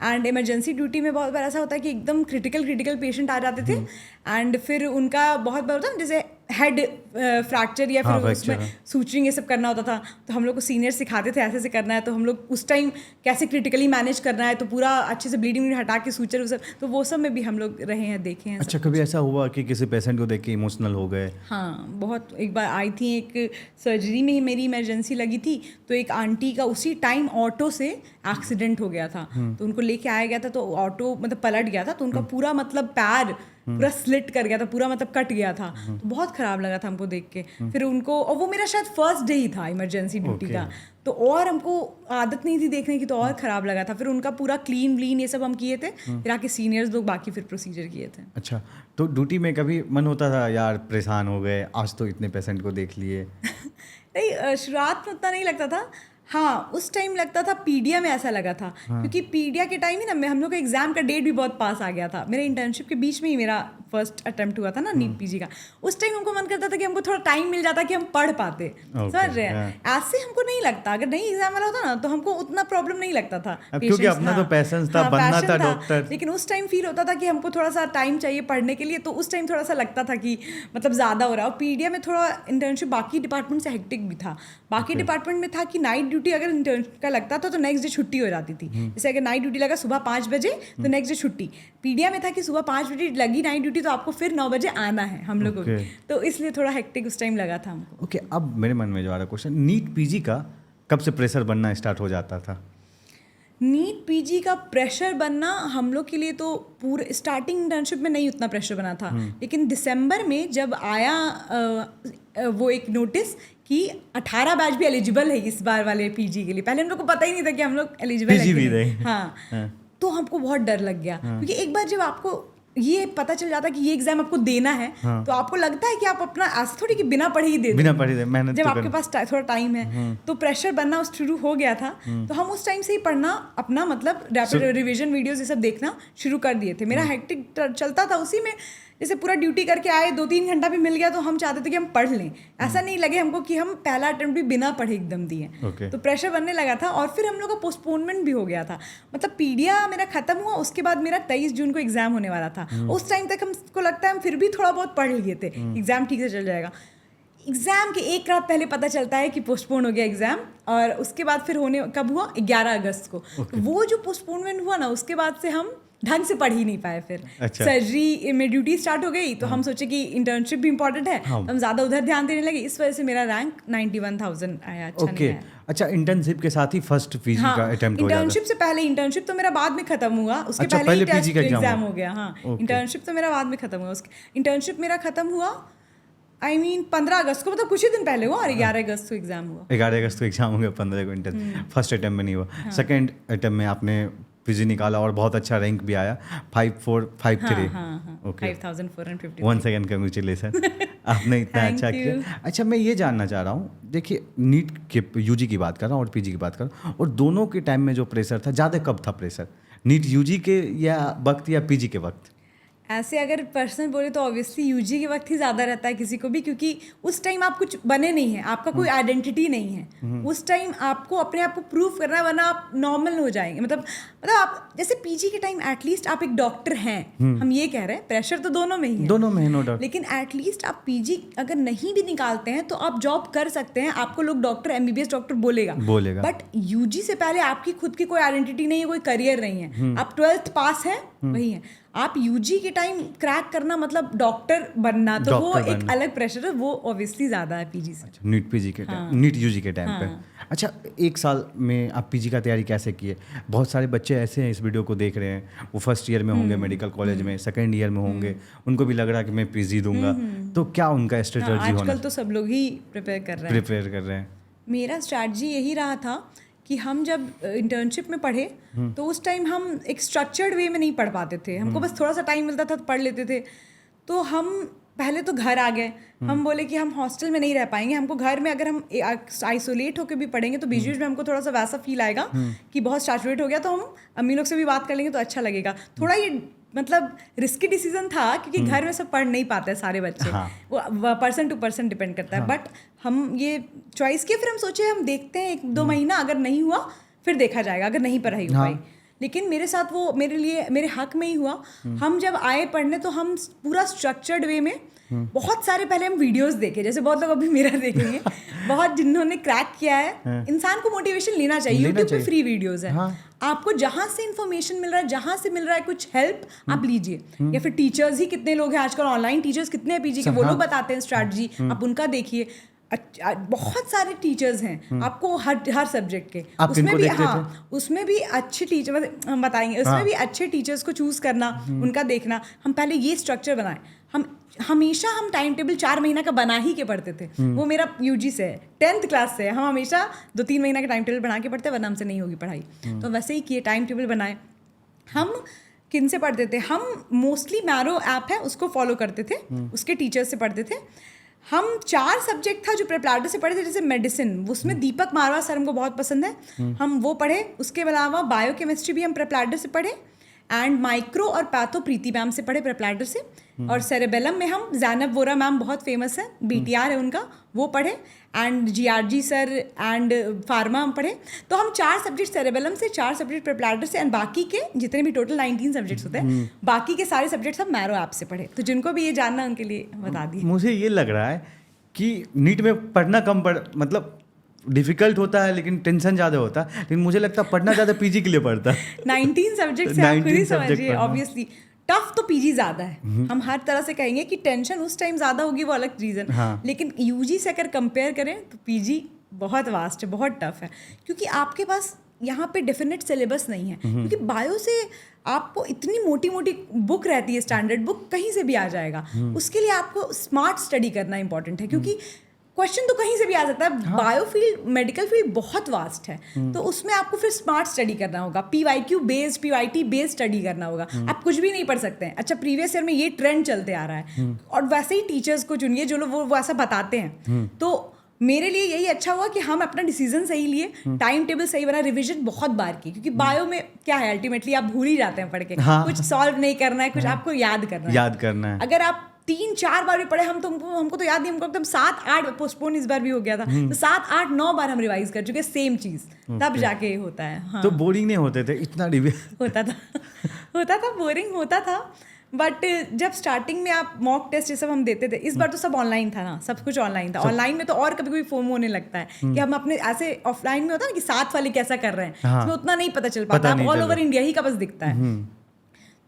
एंड इमरजेंसी ड्यूटी में बहुत बार ऐसा होता है कि एकदम क्रिटिकल पेशेंट आ जाते थे, एंड फिर उनका बहुत बार होता है जैसे हेड फ्रैक्चर या फिर उसमें सूचरिंग ये सब करना होता था। तो हम लोग को सीनियर सिखाते थे ऐसे करना है, तो हम लोग उस टाइम कैसे क्रिटिकली मैनेज करना है, तो पूरा अच्छे से ब्लीडिंग हटा के सूचर सब, तो वो सब में भी हम लोग रहे हैं, देखे हैं। अच्छा, कभी ऐसा हुआ कि किसी पेशेंट को देख के इमोशनल हो गए? हाँ, बहुत। एक बार आई थी, एक सर्जरी में ही मेरी इमरजेंसी लगी थी, तो एक आंटी का उसी टाइम ऑटो से एक्सीडेंट हो गया था। तो उनको लेके आया गया था, तो ऑटो मतलब पलट गया था, तो उनका पूरा मतलब पैर पूरा स्लिट कर गया था, पूरा मतलब कट गया था, तो बहुत खराब लगा था हमको देख के। फिर उनको, और वो मेरा शायद फर्स्ट डे ही था इमरजेंसी ड्यूटी का, तो और हमको आदत नहीं थी देखने की, तो और ख़राब लगा था। फिर उनका पूरा क्लीन व्लीन ये सब हम किए थे, फिर आके सीनियर्स लोग बाकी फिर प्रोसीजर किए थे। अच्छा, तो ड्यूटी में कभी मन होता था यार परेशान हो गए, आज तो इतने पेशेंट को देख लिए? नहीं, शुरुआत में उतना नहीं लगता था। हाँ, उस टाइम लगता था, पीडिया में ऐसा लगा था, क्योंकि पीडिया के टाइम ही ना हम लोग का एग्जाम का डेट भी बहुत पास आ गया था। मेरे इंटर्नशिप के बीच में ही मेरा फर्स्ट अटेम्प्ट हुआ था ना नीट पीजी का। उस टाइम हमको मन करता था कि हमको थोड़ा टाइम मिल जाता कि हम पढ़ पाते। समझ रहे हैं? ऐसे हमको नहीं लगता, अगर नहीं एग्जाम वाला होता ना तो हमको उतना प्रॉब्लम नहीं लगता था, क्योंकि अपना तो पैशन था, बनना था डॉक्टर। लेकिन उस टाइम फील होता था कि हमको थोड़ा सा टाइम चाहिए पढ़ने के लिए, तो उस टाइम थोड़ा सा लगता था कि मतलब ज़्यादा हो रहा है। और पीडिया में थोड़ा इंटर्नशिप बाकी डिपार्टमेंट से हेक्टिक भी था। बाकी डिपार्टमेंट में था कि नाइट ड्यूटी अगर इंटर्नशिप का लगता था तो नेक्स्ट डे छुट्टी हो जाती थी। जैसे अगर नाइट ड्यूटी लगा सुबह 5 बजे तो नेक्स्ट डे छुट्टी। पीडिया में था कि सुबह 5 बजे लगी नाइट ड्यूटी तो आपको फिर 9 बजे आना है हम लोगों को, तो इसलिए थोड़ा हेक्टिक उस टाइम लगा था हमको। ओके, अब मेरे मन में जो आ रहा क्वेश्चन, नीट पीजी का कब से प्रेशर बनना स्टार्ट हो जाता था? नीट पीजी का प्रेशर बनना हम लोग के लिए तो पूरे स्टार्टिंग इंटर्नशिप में नहीं उतना प्रेशर बना था, लेकिन दिसंबर में जब आया वो एक नोटिस कि 18 बैच भी एलिजिबल है इस बार वाले पीजी के लिए। पहले हम लोग को पता ही नहीं था कि हम लोग एलिजिबल है। हाँ, तो हमको बहुत डर लग गया, क्योंकि एक बार जब आपको ये पता चल जाता कि ये एग्जाम आपको देना है, तो आपको लगता है कि आप अपना ऐसा थोड़ी कि बिना पढ़े ही दे मेहनत जब आपके पास थोड़ा टाइम है, तो प्रेशर बनना शुरू हो गया था। तो हम उस टाइम से ही पढ़ना अपना मतलब रैपिड रिवीजन वीडियोस ये सब देखना शुरू कर दिए थे। मेरा हेक्टिक चलता था उसी में, जैसे पूरा ड्यूटी करके आए 2-3 घंटा भी मिल गया तो हम चाहते थे कि हम पढ़ लें, ऐसा नहीं लगे हमको कि हम पहला अटेम्प्ट भी बिना पढ़े एकदम दिए। तो प्रेशर बनने लगा था, और फिर हम लोग का पोस्टपोनमेंट भी हो गया था। मतलब पीडिया मेरा खत्म हुआ, उसके बाद मेरा 23 जून को एग्जाम होने वाला था। उस टाइम तक हमको लगता है हम फिर भी थोड़ा बहुत पढ़ लिए थे, एग्जाम ठीक से चल जाएगा। एग्जाम के एक रात पहले पता चलता है कि पोस्टपोन हो गया एग्जाम, और उसके बाद फिर होने कब हुआ 11 अगस्त को। वो जो पोस्टपोनमेंट हुआ ना, उसके बाद से हम ढंग से पढ़ ही नहीं पाए फिर। अच्छा। सर्जरी में ड्यूटी स्टार्ट हो गई, तो हम सोचे कि इंटर्नशिप भी इंपॉर्टेंट है, हम ज़्यादा उधर ध्यान देने लगे, इस वजह से मेरा रैंक 91,000 आया। अच्छा नहीं आया। अच्छा, इंटर्नशिप के साथ ही फर्स्ट पीजी का अटेम्प्ट हो जाता? इंटर्नशिप से पहले, इंटर्नशिप तो मेरा बाद में खत्म हुआ, उसके अच्छा, पहले पीजी टेस्ट का एग्जाम हो गया। हाँ, इंटर्नशिप तो मेरा बाद में खत्म हुआ। इंटर्नशिप मेरा खत्म हुआ 15 अगस्त को, मतलब कुछ ही दिन पहले हुआ, और 11 अगस्त को एग्जाम हुआ। 11 अगस्त को एग्जाम हो गया, 15 को इंटर्न। फर्स्ट अटेम्प्ट में नहीं हुआ, सेकेंड अटेम्प्ट में आपने पीजी निकाला और बहुत अच्छा रैंक भी आया, 5453। ओके, 5450। 1 सेकेंड, कंग्रेचुलेसन, आपने इतना अच्छा किया। अच्छा, मैं ये जानना चाह रहा हूँ, देखिए नीट के यूजी की बात कर रहा हूँ और पीजी की बात कर रहा हूँ, और दोनों के टाइम में जो प्रेशर था, ज़्यादा कब था प्रेशर, नीट यूजी के या वक्त या पीजी के वक्त? ऐसे अगर पर्सनल बोले तो ऑब्वियसली यूजी के वक्त ही ज़्यादा रहता है किसी को भी, क्योंकि उस टाइम आप कुछ बने नहीं हैं, आपका कोई आइडेंटिटी नहीं है। उस टाइम आपको अपने आप को प्रूव करना है, वरना आप नॉर्मल हो जाएंगे। मतलब आप जैसे पीजी के टाइम एटलीस्ट आप एक डॉक्टर हैं, हम ये कह रहे हैं, प्रेशर तो दोनों में ही है, दोनों में है, नो डाउट। लेकिन एटलीस्ट आप पीजी अगर नहीं भी निकालते हैं तो आप जॉब कर सकते हैं, आपको लोग डॉक्टर, एमबीबीएस डॉक्टर बोलेगा। बट यूजी से पहले आपकी खुद की कोई आइडेंटिटी नहीं है, कोई करियर नहीं है, आप 12th पास है, वही है। आप यूजी के टाइम क्रैक करना मतलब डॉक्टर बनना, तो वो एक अलग प्रेशर है, वो ऑब्वियसली ज़्यादा है पीजी से। अच्छा, नीट पीजी के टाइम, नीट यूजी के टाइम पे। अच्छा, 1 साल में आप पीजी का तैयारी कैसे किए? बहुत सारे बच्चे ऐसे हैं इस वीडियो को देख रहे हैं, वो फर्स्ट ईयर में होंगे मेडिकल कॉलेज में, सेकेंड ईयर में होंगे, उनको भी लग रहा है कि मैं पीजी दूंगा, तो क्या उनका स्ट्रेटजी होना? आजकल तो सब लोग ही प्रिपेयर कर रहे हैं। मेरा स्ट्रैटेजी यही रहा था कि हम जब इंटर्नशिप में पढ़े तो उस टाइम हम एक स्ट्रक्चर्ड वे में नहीं पढ़ पाते थे, हमको बस थोड़ा सा टाइम मिलता था तो पढ़ लेते थे। तो हम पहले तो घर आ गए, हम बोले कि हम हॉस्टल में नहीं रह पाएंगे, हमको घर में अगर हम आइसोलेट होकर भी पढ़ेंगे तो बीच बीच में हमको थोड़ा सा वैसा फील आएगा कि बहुत सैचुरेट हो गया, तो हम अम्मी लोग से भी बात कर लेंगे तो अच्छा लगेगा। थोड़ा ये मतलब रिस्की डिसीजन था, क्योंकि घर में सब पढ़ नहीं पाते सारे बच्चे, वो पर्सन टू पर्सन डिपेंड करता है। बट हम ये चॉइस किए, फिर हम सोचे हम देखते हैं 1-2 महीना, अगर नहीं हुआ फिर देखा जाएगा, अगर नहीं पढ़ाई हो पाई। लेकिन मेरे साथ वो मेरे लिए मेरे हक में ही हुआ। हम जब आए पढ़ने तो हम पूरा स्ट्रक्चर्ड वे में बहुत सारे पहले हम वीडियोस देखे, जैसे बहुत लोग अभी मेरा देखेंगे, बहुत जिन्होंने क्रैक किया है। इंसान को मोटिवेशन लेना चाहिए, यूट्यूब पे फ्री वीडियोस है, आपको जहाँ से इन्फॉर्मेशन मिल रहा है, जहाँ से मिल रहा है कुछ हेल्प, आप लीजिए। या फिर टीचर्स ही कितने लोग हैं आजकल, ऑनलाइन टीचर्स कितने हैं पीजी के, वो लोग बताते हैं स्ट्रैटेजी, आप उनका देखिए। बहुत सारे टीचर्स हैं आपको हर सब्जेक्ट के। आप उसमें किनको भी देखते उसमें भी अच्छे टीचर हम बताएंगे, उसमें भी अच्छे टीचर्स को चूज करना, उनका देखना। हम पहले ये स्ट्रक्चर बनाए। हम टाइम टेबल 4 महीना का बना ही के पढ़ते थे। वो मेरा यूजी से है, 10th क्लास से है। हम हमेशा 2-3 महीना का टाइम टेबल बना के पढ़ते हैं, वरना हमसे नहीं होगी पढ़ाई। तो वैसे ही किए, टाइम टेबल बनाए। हम किन से पढ़ते थे? हम मोस्टली मैरो ऐप है उसको फॉलो करते थे, उसके टीचर्स से पढ़ते थे। हम 4 सब्जेक्ट था जो प्रेप्लाटर से पढ़े थे, जैसे मेडिसिन, उसमें दीपक मारवा सर हमको बहुत पसंद है, हम वो पढ़े। उसके अलावा बायोकेमिस्ट्री भी हम प्रेप्लाटर से पढ़े, एंड माइक्रो और पैथो प्रीति मैम से पढ़े प्रेप्लाटर से। और सेरेबेलम में हम जैनब वोरा मैम बहुत फेमस है, BTR है उनका, वो पढ़े। And GRG sir and pharma हम पढ़े। तो हम 4 सब्जेक्ट सेरेबेलम से, 4 सब्जेक्ट प्रेप्लाटर से, एंड बाकी के जितने भी टोटल 19 सब्जेक्ट्स होते हैं, बाकी के सारे सब्जेक्ट्स हम मैरो ऐप से पढ़े। तो जिनको भी ये जानना उनके लिए बता दिए। मुझे ये लग रहा है कि नीट में पढ़ना कम मतलब डिफिकल्ट होता है, लेकिन टेंशन ज़्यादा होता है। लेकिन मुझे लगता है पढ़ना ज़्यादा पीजी के लिए पड़ता है। 19 सब्जेक्ट से आप खुद ही समझिए। ऑब्वियसली टफ तो पीजी ज़्यादा है। हम हर तरह से कहेंगे कि टेंशन उस टाइम ज़्यादा होगी, वो अलग रीज़न। हाँ। लेकिन यूजी से अगर कंपेयर करें तो पीजी बहुत वास्ट है, बहुत टफ है, क्योंकि आपके पास यहाँ पे डेफिनेट सिलेबस नहीं है। क्योंकि बायो से आपको इतनी मोटी मोटी बुक रहती है, स्टैंडर्ड बुक कहीं से भी आ जाएगा। उसके लिए आपको स्मार्ट स्टडी करना इंपॉर्टेंट है, क्योंकि क्वेश्चन तो कहीं से भी आ सकता है। हाँ। बायो फील्ड, मेडिकल फील्ड बहुत वास्ट है, तो उसमें आपको फिर स्मार्ट स्टडी करना होगा, PYQ based, PYT based study करना होगा। आप कुछ भी नहीं पढ़ सकते हैं। अच्छा, प्रीवियस ईयर में ये ट्रेंड चलते आ रहा है, और वैसे ही टीचर्स को चुनिए जो लोग वो ऐसा बताते हैं। तो मेरे लिए यही अच्छा हुआ कि हम अपना डिसीजन सही लिए, टाइम टेबल सही बना, रिवीजन बहुत बार की, क्योंकि बायो में क्या है, अल्टीमेटली आप भूल ही जाते हैं पढ़ के। हाँ। कुछ सॉल्व नहीं करना है, कुछ आपको याद करना है। अगर आप 3-4 बार भी पढ़े, हमको तो याद नहीं, हमको एकदम 7-8 पोस्टपोन इस बार भी हो गया था, तो 7-8-9 बार हम रिवाइज कर चुके सेम चीज, तब जाके होता है। हाँ। तो बोरिंग नहीं होते थे इतना होता था बोरिंग होता था। बट जब स्टार्टिंग में आप मॉक टेस्ट ये सब हम देते थे, इस बार तो सब ऑनलाइन था ना, सब कुछ ऑनलाइन था। ऑनलाइन में तो और कभी कभी फोमो होने लगता है कि हम अपने ऐसे, ऑफलाइन में होता है ना कि साथ वाले कैसा कर रहे हैं, हाँ। उसमें उतना नहीं पता चल पाता, ऑल ओवर इंडिया ही का बस दिखता है।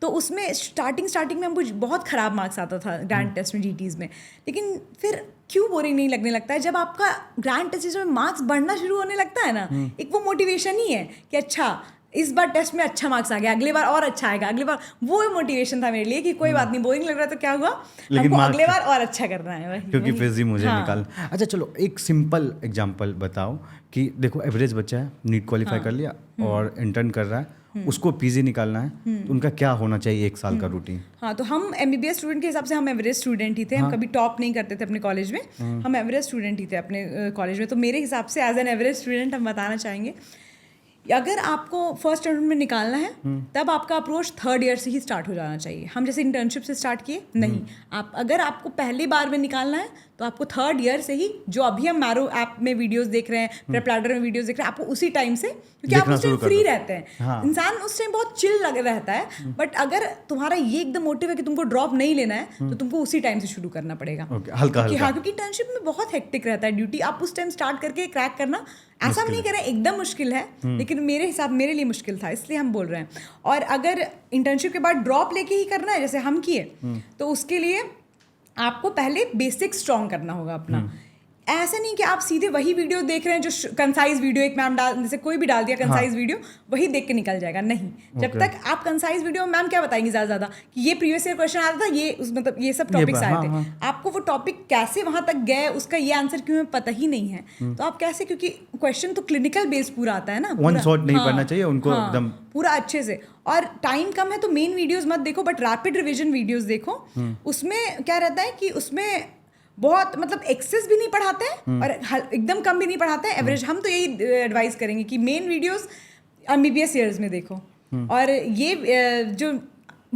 तो उसमें स्टार्टिंग में हमको बहुत ख़राब मार्क्स आता था ग्रैंड टेस्ट में, GTs में। लेकिन फिर क्यों बोरिंग नहीं लगने लगता है जब आपका ग्रैंड टेस्ट में मार्क्स बढ़ना शुरू होने लगता है ना, एक वो मोटिवेशन ही है कि अच्छा इस बार टेस्ट में अच्छा मार्क्स आ गया, अगले बार और अच्छा आएगा, अगले बार, वो मोटिवेशन था मेरे लिए कि कोई बात नहीं, बोरिंग लग रहा तो क्या हुआ, हमको अगले बार और अच्छा करना है, क्योंकि फिर मुझे निकाल। अच्छा चलो, एक सिंपल एग्जांपल बताओ कि देखो एवरेज बच्चा है, नीट क्वालिफाई कर लिया और इंटर्न कर रहा है, उसको पीजी निकालना है, तो उनका क्या होना चाहिए 1 साल का रूटीन? हाँ, तो हम MBBS स्टूडेंट के हिसाब से हम एवरेज स्टूडेंट ही थे। हम कभी टॉप नहीं करते थे अपने कॉलेज में, हम एवरेज स्टूडेंट ही थे अपने कॉलेज में। तो मेरे हिसाब से एज एन एवरेज स्टूडेंट हम बताना चाहेंगे, अगर आपको फर्स्ट अटेम्प्ट में निकालना है तब आपका अप्रोच 3rd ईयर से ही स्टार्ट हो जाना चाहिए। हम जैसे इंटर्नशिप से स्टार्ट किए नहीं, अगर आपको पहली बार में निकालना है तो आपको 3rd ईयर से ही, जो अभी हम मैरो ऐप में वीडियोस देख रहे हैं, प्रेप्लाटर में वीडियोस देख रहे हैं, आपको उसी टाइम से, क्योंकि आप उस टाइम फ्री रहते हैं। हाँ। इंसान उस टाइम बहुत चिल लग रहता है। बट अगर तुम्हारा ये एकदम मोटिव है कि तुमको ड्रॉप नहीं लेना है, तो तुमको उसी टाइम से शुरू करना पड़ेगा। हल्का। हाँ, क्योंकि इंटर्नशिप में बहुत हेक्टिक रहता है ड्यूटी, आप उस टाइम स्टार्ट करके क्रैक करना, ऐसा नहीं करें एकदम मुश्किल है, लेकिन मेरे लिए मुश्किल था, इसलिए हम बोल रहे हैं। और अगर इंटर्नशिप के बाद ड्रॉप लेके ही करना है जैसे हम किए, तो उसके लिए आपको पहले बेसिक स्ट्रॉन्ग करना होगा अपना। ऐसा नहीं कि आप सीधे वही वीडियो देख रहे हैं जो कंसाइज वीडियो, एक मैम डाल, जैसे कोई भी डाल दिया कंसाइज वीडियो, वही देख के निकल जाएगा, नहीं। जब तक आप कंसाइज वीडियो, मैम क्या बताएंगी ज़्यादा कि ये प्रीवियस ईयर क्वेश्चन आता था, ये मतलब ये सब टॉपिक्स आए थे, आपको वो टॉपिक कैसे वहां तक गए, उसका ये आंसर क्यों है पता ही नहीं है, तो आप कैसे, क्योंकि क्वेश्चन तो क्लिनिकल बेस पूरा आता है ना, वन शॉट नहीं पढ़ना चाहिए उनको एकदम पूरा अच्छे से। और टाइम कम है तो मेन वीडियोस मत देखो, बट रैपिड रिवीजन वीडियोस देखो। उसमें क्या रहता है कि उसमें बहुत मतलब एक्सेस भी नहीं पढ़ाते हैं और एकदम कम भी नहीं पढ़ाते हैं, एवरेज। हम तो यही एडवाइस करेंगे कि मेन वीडियोस MBBS ईयर्स में देखो, और ये जो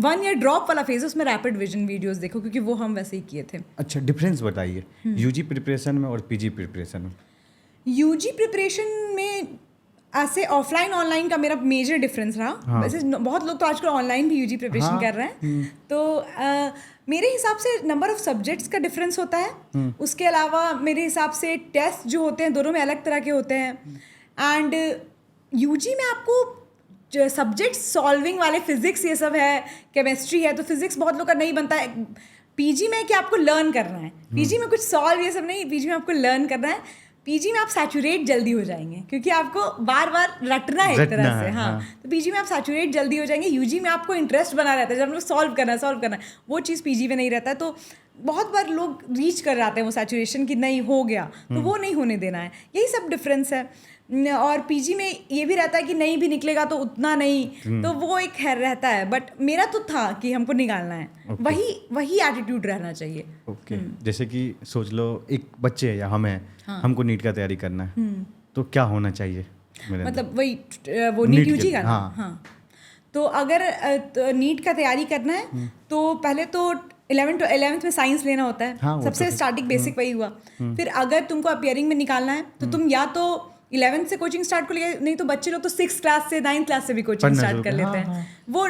1 ईयर ड्रॉप वाला फेज है उसमें रैपिड विजन वीडियोस देखो, क्योंकि वो हम वैसे ही किए थे। अच्छा, डिफरेंस बताइए यूजी प्रिपरेशन में और पीजी प्रिपरेशन में। यूजी प्रिपरेशन में ऐसे ऑफलाइन ऑनलाइन का मेरा मेजर डिफरेंस रहा। हाँ। वैसे बहुत लोग तो आजकल ऑनलाइन भी यूजी प्रिपरेशन हाँ। कर रहे हैं, तो मेरे हिसाब से नंबर ऑफ सब्जेक्ट्स का डिफरेंस होता है। उसके अलावा मेरे हिसाब से टेस्ट जो होते हैं दोनों में अलग तरह के होते हैं। एंड यूजी में आपको सब्जेक्ट्स सॉल्विंग वाले, फिजिक्स ये सब है, केमिस्ट्री है, तो फिजिक्स बहुत लोग का नहीं बनता है। पीजी में क्या आपको लर्न करना है, पीजी में कुछ सॉल्व ये सब नहीं, पीजी में आपको लर्न करना है। पीजी में आप सैचुरेट जल्दी हो जाएंगे क्योंकि आपको बार बार रटना है एक तरह से। हाँ, तो पीजी में आप सैचुरेट जल्दी हो जाएंगे। यूजी में आपको इंटरेस्ट बना रहता है, जब हम लोग सॉल्व करना है, वो चीज़ पीजी में नहीं रहता है। तो बहुत बार लोग रीच कर जाते हैं वो सैचुरेशन कि नहीं हो गया, तो वो नहीं होने देना है। यही सब डिफरेंस है। और पीजी में ये भी रहता है कि नहीं भी निकलेगा तो उतना नहीं, तो वो एक खैर रहता है। बट मेरा तो था कि हमको निकालना है, वही एटीट्यूड रहना चाहिए। ओके, जैसे कि सोच लो एक बच्चे है या हम हैं, हमको नीट का तैयारी करना है, तो क्या होना चाहिए? मतलब वही वो नीट यूजी का। हाँ, तो अगर नीट का तैयारी करना है तो पहले तो 11th में साइंस लेना होता है। हाँ, सबसे स्टार्टिंग बेसिक वही हुआ। फिर अगर तुमको अपियरिंग में निकालना है तो तुम या तो 11th से कोचिंग स्टार्ट कर लिया, नहीं तो बच्चे लोग तो 6th क्लास से 9th क्लास से भी कोचिंग स्टार्ट कर लेते हैं। वो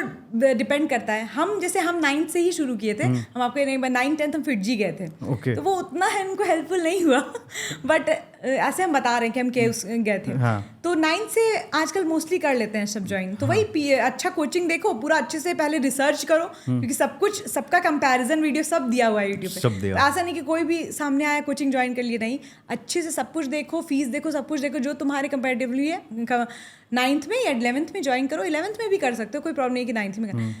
डिपेंड करता है। हम 9th से ही शुरू किए थे। हम आपको नहीं 9th 10th हम फिटजी गए थे, तो वो उतना है उनको हेल्पफुल नहीं हुआ। बट ऐसे हम बता रहे हैं कि हम क्या गए थे। तो 9th से आजकल मोस्टली कर लेते हैं सब ज्वाइन। तो वही अच्छा कोचिंग देखो, पूरा अच्छे से पहले रिसर्च करो, क्योंकि सब कुछ सबका कंपैरिजन वीडियो सब दिया हुआ है यूट्यूब पे। ऐसा नहीं कि कोई भी सामने आया कोचिंग ज्वाइन कर लिए, नहीं, अच्छे से सब कुछ देखो, फीस देखो, सब कुछ देखो, जो तुम्हारे कंपैरेटिवली है 9th में या 11th में ज्वाइन करो। 11th में भी कर सकते हो, कोई प्रॉब्लम नहीं है कि 9th में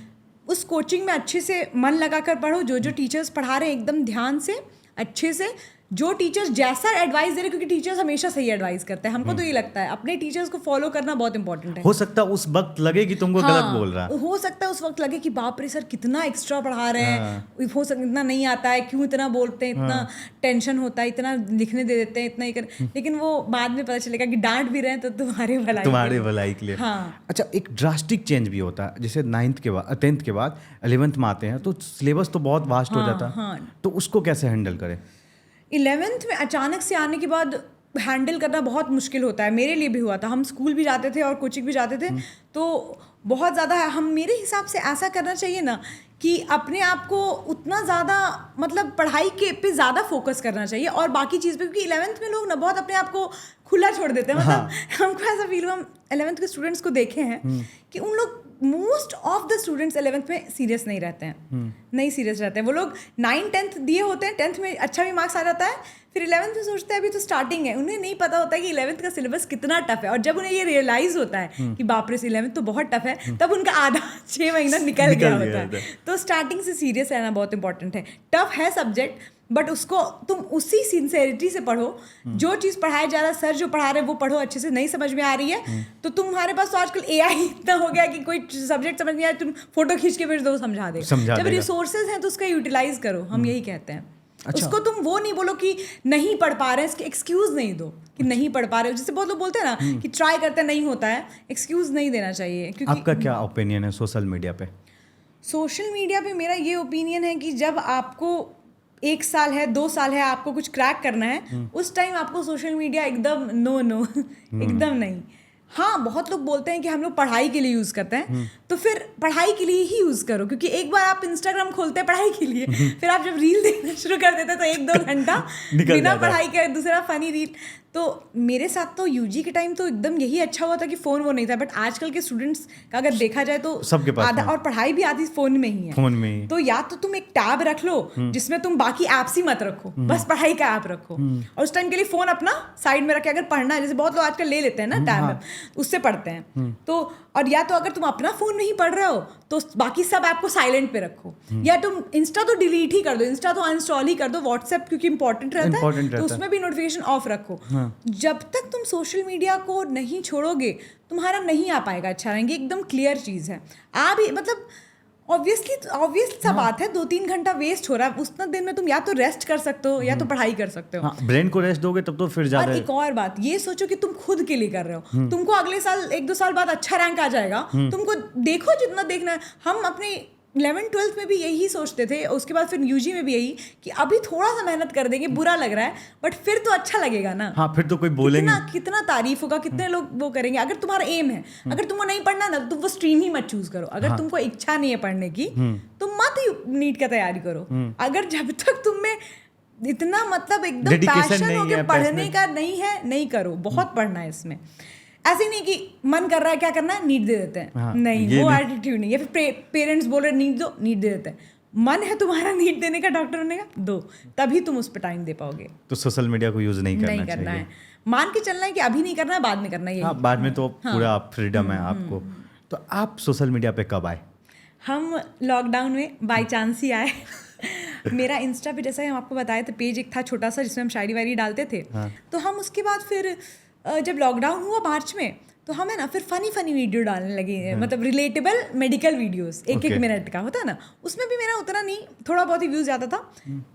उस कोचिंग में अच्छे से मन लगाकर पढ़ो। जो टीचर्स पढ़ा रहे हैं एकदम ध्यान से, अच्छे से, जो टीचर्स जैसा एडवाइस दे रहे, क्योंकि टीचर्स हमेशा सही एडवाइस करते हैं। हमको तो ये लगता है अपने टीचर्स को फॉलो करना बहुत इंपॉर्टेंट है। हो सकता है उस वक्त लगे कि तुमको गलत बोल रहा है, हो सकता है उस वक्त लगे कि बाप रे सर कितना एक्स्ट्रा पढ़ा रहे हैं, हो सकता इतना नहीं आता है, क्यों इतना बोलते हैं, इतना टेंशन होता है, इतना लिखने दे देते हैं, इतना ही कर। लेकिन वो बाद में पता चलेगा कि डांट भी रहे हैं तो तुम्हारे भलाई के लिए। हाँ, अच्छा, एक ड्रास्टिक चेंज भी होता है, जैसे 9th के बाद 10th के बाद 11th में आते हैं तो सिलेबस तो बहुत वास्ट हो जाता है, तो उसको कैसे हैंडल करें? 11th में अचानक से आने के बाद हैंडल करना बहुत मुश्किल होता है। मेरे लिए भी हुआ था। हम स्कूल भी जाते थे और कोचिंग भी जाते थे, तो बहुत ज़्यादा हम, मेरे हिसाब से ऐसा करना चाहिए ना कि अपने आप को उतना ज़्यादा मतलब पढ़ाई के पे ज़्यादा फोकस करना चाहिए और बाकी चीज़ पे, क्योंकि 11th में लोग ना बहुत अपने आप को खुला छोड़ देते हैं। मतलब हमको ऐसा फील हुआ, हम 11th के स्टूडेंट्स को देखे हैं कि उन लोग most of the students 11th में सीरियस नहीं रहते हैं, नहीं सीरियस रहते हैं। वो लोग 9th 10th दिए होते हैं, 10th में अच्छा भी मार्क्स आ जाता है, फिर 11th में सोचते हैं अभी तो स्टार्टिंग है। उन्हें नहीं पता होता है कि 11th का सिलेबस कितना टफ है। और जब उन्हें ये रियलाइज होता है कि बाप रे 11th तो बहुत टफ है, तब उनका आधा 6 महीना निकल गया होता है। तो स्टार्टिंग से सीरियस रहना बहुत इंपॉर्टेंट है। टफ है सब्जेक्ट, बट उसको तुम उसी सिंसेरिटी से पढ़ो। जो चीज़ पढ़ाया जा रहा है, सर जो पढ़ा रहे हैं वो पढ़ो अच्छे से। नहीं समझ में आ रही है तो तुम्हारे पास तो आजकल AI इतना हो गया कि कोई सब्जेक्ट समझ नहीं आया, तुम फोटो खींच के भेज दो, समझा देगा। जब रिसोर्सेज हैं तो उसका यूटिलाइज करो, हम यही कहते हैं। अच्छा। उसको तुम वो नहीं बोलो कि नहीं पढ़ पा रहे हैं, इसके एक्सक्यूज नहीं दो कि नहीं पढ़ पा रहे हो। जैसे बहुत लोग बोलते हैं ना कि ट्राई करते नहीं होता है, एक्सक्यूज नहीं देना चाहिए। क्योंकि आपका क्या ओपिनियन है सोशल मीडिया पे? सोशल मीडिया पे मेरा ये ओपिनियन है कि जब आपको 1 साल है, 2 साल है, आपको कुछ क्रैक करना है, उस टाइम आपको सोशल मीडिया एकदम नो एकदम नहीं। हाँ, बहुत लोग बोलते हैं कि हम लोग पढ़ाई के लिए यूज़ करते हैं, तो फिर पढ़ाई के लिए ही यूज़ करो। क्योंकि एक बार आप इंस्टाग्राम खोलते हैं पढ़ाई के लिए, फिर आप जब रील देखना शुरू कर देते हैं तो 1-2 घंटा बिना पढ़ाई के दूसरा फनी रील। तो मेरे साथ तो यूजी के टाइम तो एकदम यही अच्छा हुआ था कि फ़ोन वो नहीं था। बट आजकल के स्टूडेंट्स का अगर देखा जाए तो सबके पास आधा, और पढ़ाई भी आधी फ़ोन में ही है। फोन में ही। तो या तो तुम एक टैब रख लो जिसमें तुम बाकी ऐप्स ही मत रखो, बस पढ़ाई का ऐप रखो, और उस टाइम के लिए फ़ोन अपना साइड में रखे। अगर पढ़ना है, जैसे बहुत लोग आजकल ले लेते हैं ना टैब, उससे पढ़ते हैं। तो और या तो अगर तुम अपना फ़ोन में ही पढ़ रहे हो तो बाकी सब ऐप को साइलेंट पे रखो, या तुम इंस्टा तो डिलीट ही कर दो, इंस्टा तो अनइंस्टॉल ही कर दो। व्हाट्सएप क्योंकि इंपॉर्टेंट रहता है तो उसमें भी नोटिफिकेशन ऑफ रखो। जब तक तुम सोशल मीडिया को नहीं छोड़ोगे तुम्हारा नहीं आ पाएगा अच्छा रहेंगे। एकदम क्लियर चीज़ है। आप ही मतलब ऑब्वियस सा बात है, 2-3 घंटा वेस्ट हो रहा है। उतना दिन में तुम या तो रेस्ट कर सकते हो या तो पढ़ाई कर सकते हो। ब्रेन को रेस्ट दोगे तब तो फिर ज्यादा। और एक और बात ये सोचो कि तुम खुद के लिए कर रहे हो। तुमको अगले साल 1-2 साल बाद अच्छा रैंक आ जाएगा, तुमको देखो जितना देखना है। हम अपने 11th-12th में भी यही सोचते थे, उसके बाद फिर यूजी में भी यही कि अभी थोड़ा सा मेहनत कर देंगे, बुरा लग रहा है बट फिर तो अच्छा लगेगा ना। हाँ, फिर तो कोई बोलेंगे, कितना तारीफ होगा, कितने लोग वो करेंगे। अगर तुम्हारा एम है, अगर तुमको नहीं पढ़ना ना, तुम वो स्ट्रीम ही मत चूज करो। अगर तुमको इच्छा नहीं है पढ़ने की तो मत ही नीट का तैयारी करो। अगर जब तक तुम में इतना मतलब एकदम पैशन हो के पढ़ने का नहीं है, नहीं करो। बहुत पढ़ना है इसमें। ऐसे नहीं कि मन कर रहा है क्या करना है नीट दे देते हैं, नहीं, वो एटीट्यूड नहीं है। फिर पेरेंट्स बोल रहे नीट दो, नीट दे देते हैं। मन है तुम्हारा नीट देने का, डॉक्टर होने का, दो, तभी तुम उस पर टाइम दे पाओगे। तो सोशल मीडिया को यूज नहीं करना चाहिए। है, मान के चलना है कि अभी नहीं करना है, बाद में करना है। हाँ, बाद में तो पूरा फ्रीडम है आपको। तो आप सोशल मीडिया पे कब आए? हम लॉकडाउन में बाय चांस ही आए। मेरा इंस्टा पे जैसा हम आपको बताए थे पेज एक था छोटा सा जिसमें हम शायरी वायरी डालते थे। तो हम उसके बाद फिर जब लॉकडाउन हुआ मार्च में, तो हम है ना फिर फनी वीडियो डालने लगे, मतलब रिलेटेबल मेडिकल वीडियोस, एक मिनट का होता है ना, उसमें भी मेरा उतना नहीं, थोड़ा बहुत ही व्यूज आता था।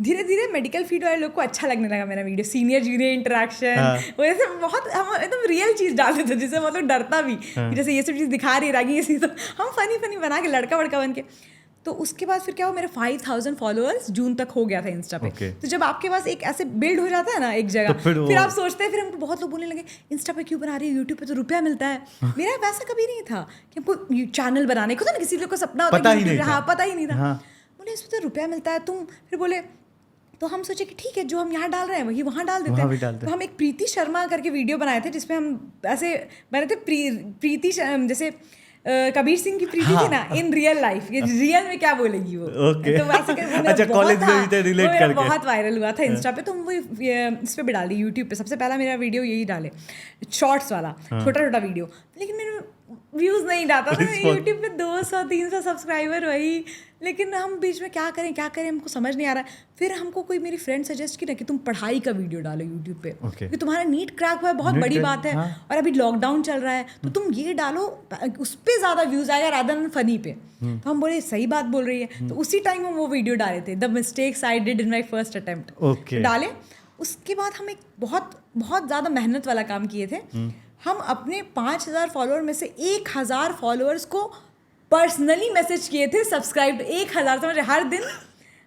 धीरे धीरे मेडिकल फील्ड वाले लोग को अच्छा लगने लगा मेरा वीडियो, सीनियर जूनियर इंटरेक्शन, वैसे बहुत हम एकदम रियल चीज डालते थे जिससे मतलब डरता भी, जैसे ये सब चीज दिखा रही रहेगी ये चीज, तो हम फनी बना के लड़का वड़का बन के। तो उसके बाद फिर क्या हुआ, मेरे 5000 फॉलोअर्स जून तक हो गया था इंस्टा पे। तो जब आपके पास एक ऐसे बिल्ड हो जाता है ना एक जगह, तो फिर आप सोचते हैं, फिर हमको बहुत लोग बोलने लगे इंस्टा पे क्यों बना रही है, यूट्यूब पे तो रुपया मिलता है। मेरा वैसा कभी नहीं था कि हमको चैनल बनाने को था ना, किसी लोग को सपना होता है, पता ही नहीं था। बोले इसमें तो रुपया मिलता है, तुम फिर बोले, तो हम सोचे कि ठीक है जो हम यहाँ डाल रहे हैं वही वहाँ डाल देते हैं। तो हम एक प्रीति शर्मा करके वीडियो बनाए थे जिसमें हम ऐसे बने थे, प्रीति जैसे कबीर सिंह की प्रीति थी ना, इन रियल लाइफ, ये रियल में क्या बोलेगी वो। तो वैसे अच्छा, कॉलेज में भी रिलेट करके बहुत वायरल हुआ था इंस्टा पे। तो हम वो इस पे भी डाली, यूट्यूब पे सबसे पहला मेरा वीडियो यही डाले, शॉर्ट्स वाला छोटा वीडियो। लेकिन मेरे व्यूज नहीं डालता था, यूट्यूब पे 200-300 सब्सक्राइबर वही। लेकिन हम बीच में क्या करें हमको समझ नहीं आ रहा है। फिर हमको कोई मेरी फ्रेंड सजेस्ट की ना कि तुम पढ़ाई का वीडियो डालो यूट्यूब पे, क्योंकि तुम्हारा नीट क्रैक हुआ है, बहुत बड़ी बात है, और अभी लॉकडाउन चल रहा है, तो तुम ये डालो, उस पर ज़्यादा व्यूज आएगा रादर देन फनी पे। तो हम बोले सही बात बोल रही है। तो उसी टाइम हम वो वीडियो डाले थे, the mistakes I did in my first attempt डाले। उसके बाद हम एक बहुत ज़्यादा मेहनत वाला काम किए थे। हम अपने 5000 फॉलोअर में से 1000 फॉलोअर्स को पर्सनली मैसेज किए थे सब्सक्राइब, 1000 समझ रहे, हर दिन,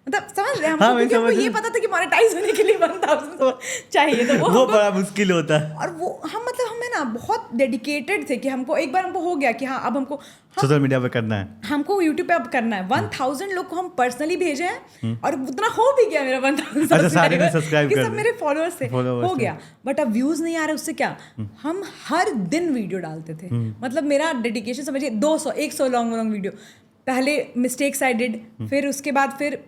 मतलब समझ रहे हमको, क्योंकि हमको ये पता था कि मोनेटाइज होने के लिए 1000 चाहिए, तो वो बड़ा मुश्किल होता है। और वो हम है ना बहुत डेडिकेटेड थे कि हमको एक बार हमको हो गया कि हाँ अब हमको सोशल मीडिया पे करना है, हमको यूट्यूब पे अब करना है। 1000 लोग को हम पर्सनली भेजे हैं, और उतना हो भी गया मेरा 1000 सब्सक्राइब, सब मेरे फॉलोअर्स से हो गया। बट अब व्यूज नहीं आ रहे, उससे क्या, हम हर दिन वीडियो डालते थे। मतलब मेरा डेडिकेशन समझिए 200-100 लॉन्ग वीडियो। पहले मिस्टेक्स आई डिड, फिर उसके बाद फिर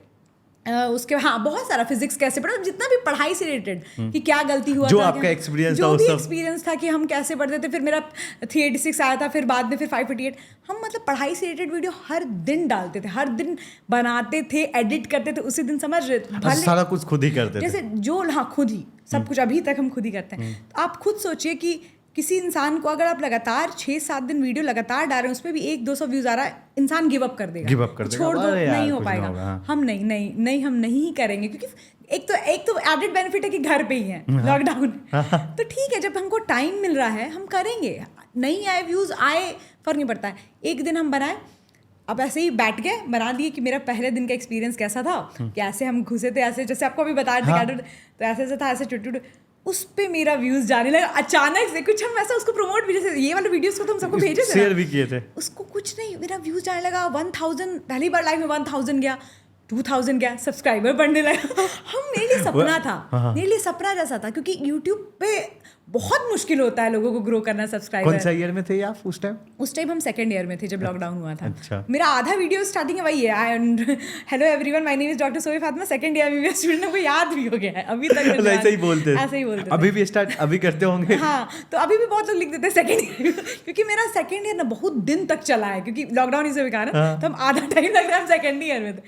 उसके बहुत सारा फिजिक्स कैसे पढ़ा, जितना भी पढ़ाई से रिलेटेड कि क्या गलती हुआ जो था, आपका एक्सपीरियंस जो भी एक्सपीरियंस था कि हम कैसे पढ़ते थे। फिर मेरा 386 आया था, फिर बाद में फिर 588। हम मतलब पढ़ाई से रिलेटेड वीडियो हर दिन डालते थे, हर दिन बनाते थे, एडिट करते थे उसी दिन, समझ रहे, सारा कुछ खुद ही करते थे, जैसे जो खुद ही सब कुछ अभी तक हम खुद ही करते हैं। तो आप खुद सोचिए कि किसी इंसान को अगर आप लगातार 6-7 दिन वीडियो लगातार डाल रहे हैं, उसमें भी 100-200 व्यूज आ रहा है, इंसान गिव अप कर देगा, छोड़ दो, नहीं हो पाएगा। हम नहीं हम नहीं करेंगे, क्योंकि एक तो एडेड बेनिफिट है कि घर पे ही है लॉकडाउन। तो ठीक है, जब हमको टाइम मिल रहा है हम करेंगे, नहीं आए व्यूज आए फर्क नहीं पड़ता है। एक दिन हम बनाए, अब ऐसे ही बैठ गए बना दिए कि मेरा पहले दिन का एक्सपीरियंस कैसा था, कि ऐसे हम घुसे थे, ऐसे जैसे आपको अभी बता रहे थे, तो ऐसे था, ऐसे छोटे, उस पे मेरा व्यूज जाने लगा अचानक से। कुछ हम ऐसा उसको प्रमोट भी, जैसे ये वाले वीडियोस को तो हम सबको भेजे थे, शेयर भी किए थे, उसको कुछ नहीं, मेरा व्यूज जाने लगा 1000, पहली बार लाइव में 1000 गया, 2000 गया, सब्सक्राइबर बढ़ने लगा। मेरे लिए सपना था, मेरे लिए सपना जैसा था, क्योंकि यूट्यूब पे बहुत मुश्किल होता है लोगों को ग्रो करना सब्सक्राइबर। कौन सा ईयर में थे आप उस टाइम? उस टाइम हम 2nd ईयर में थे जब लॉकडाउन हुआ था। अच्छा। मेरा आधा वीडियो स्टार्टिंग में वही है, hello everyone, my name is doctor Sophie Fatima, 2nd year में स्टूडेंट, को याद भी हो गया है अभी तक। ऐसे ही बोलते अभी भी स्टार्ट अभी करते होंगे। हाँ, तो अभी भी बहुत लोग लिख देते हैं 2nd ईयर, क्योंकि मेरा 2nd ईयर ना बहुत दिन तक चला है, क्योंकि लॉकडाउन इसी के कारण, तो हम आधा टाइम लग रहा है, हम 2nd ईयर में थे।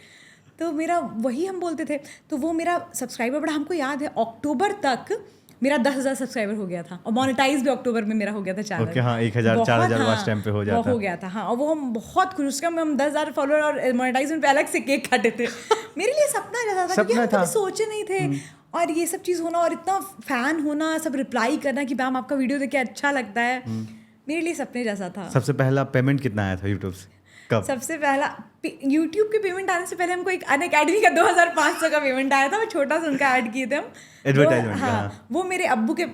तो मेरा वही हम बोलते थे, तो वो मेरा सब्सक्राइबर बढ़ा, हमको याद है अक्टूबर तक मेरा 10,000 सब्सक्राइबर हो गया था, और मोनेटाइज भी अक्टूबर में मेरा हो गया था चैनल। ओके, हाँ, 1,000-4,000 वाच टाइम पे हो गया था। हाँ, और वो हम बहुत खुश, उसका हम 10,000 फॉलोअर और मोनेटाइज पे अलग से केक काटे थे। मेरे लिए सपना जैसा था, क्योंकि हम कभी सोचे नहीं थे, और ये सब चीज़ होना, और इतना फैन होना, सब रिप्लाई करना कि मैम आपका वीडियो देख के अच्छा लगता है, मेरे लिए सपने जैसा था। सबसे पहला पेमेंट कितना आया था यूट्यूब से? कब? सबसे पहला यूट्यूब के पेमेंट आने से पहले हमको एक अनअकैडमी का 2,500 का पेमेंट आया था, वो छोटा सा उनका ऐड किए थे हम, एडवर्टाइजमेंट। हाँ, वो मेरे अब्बू के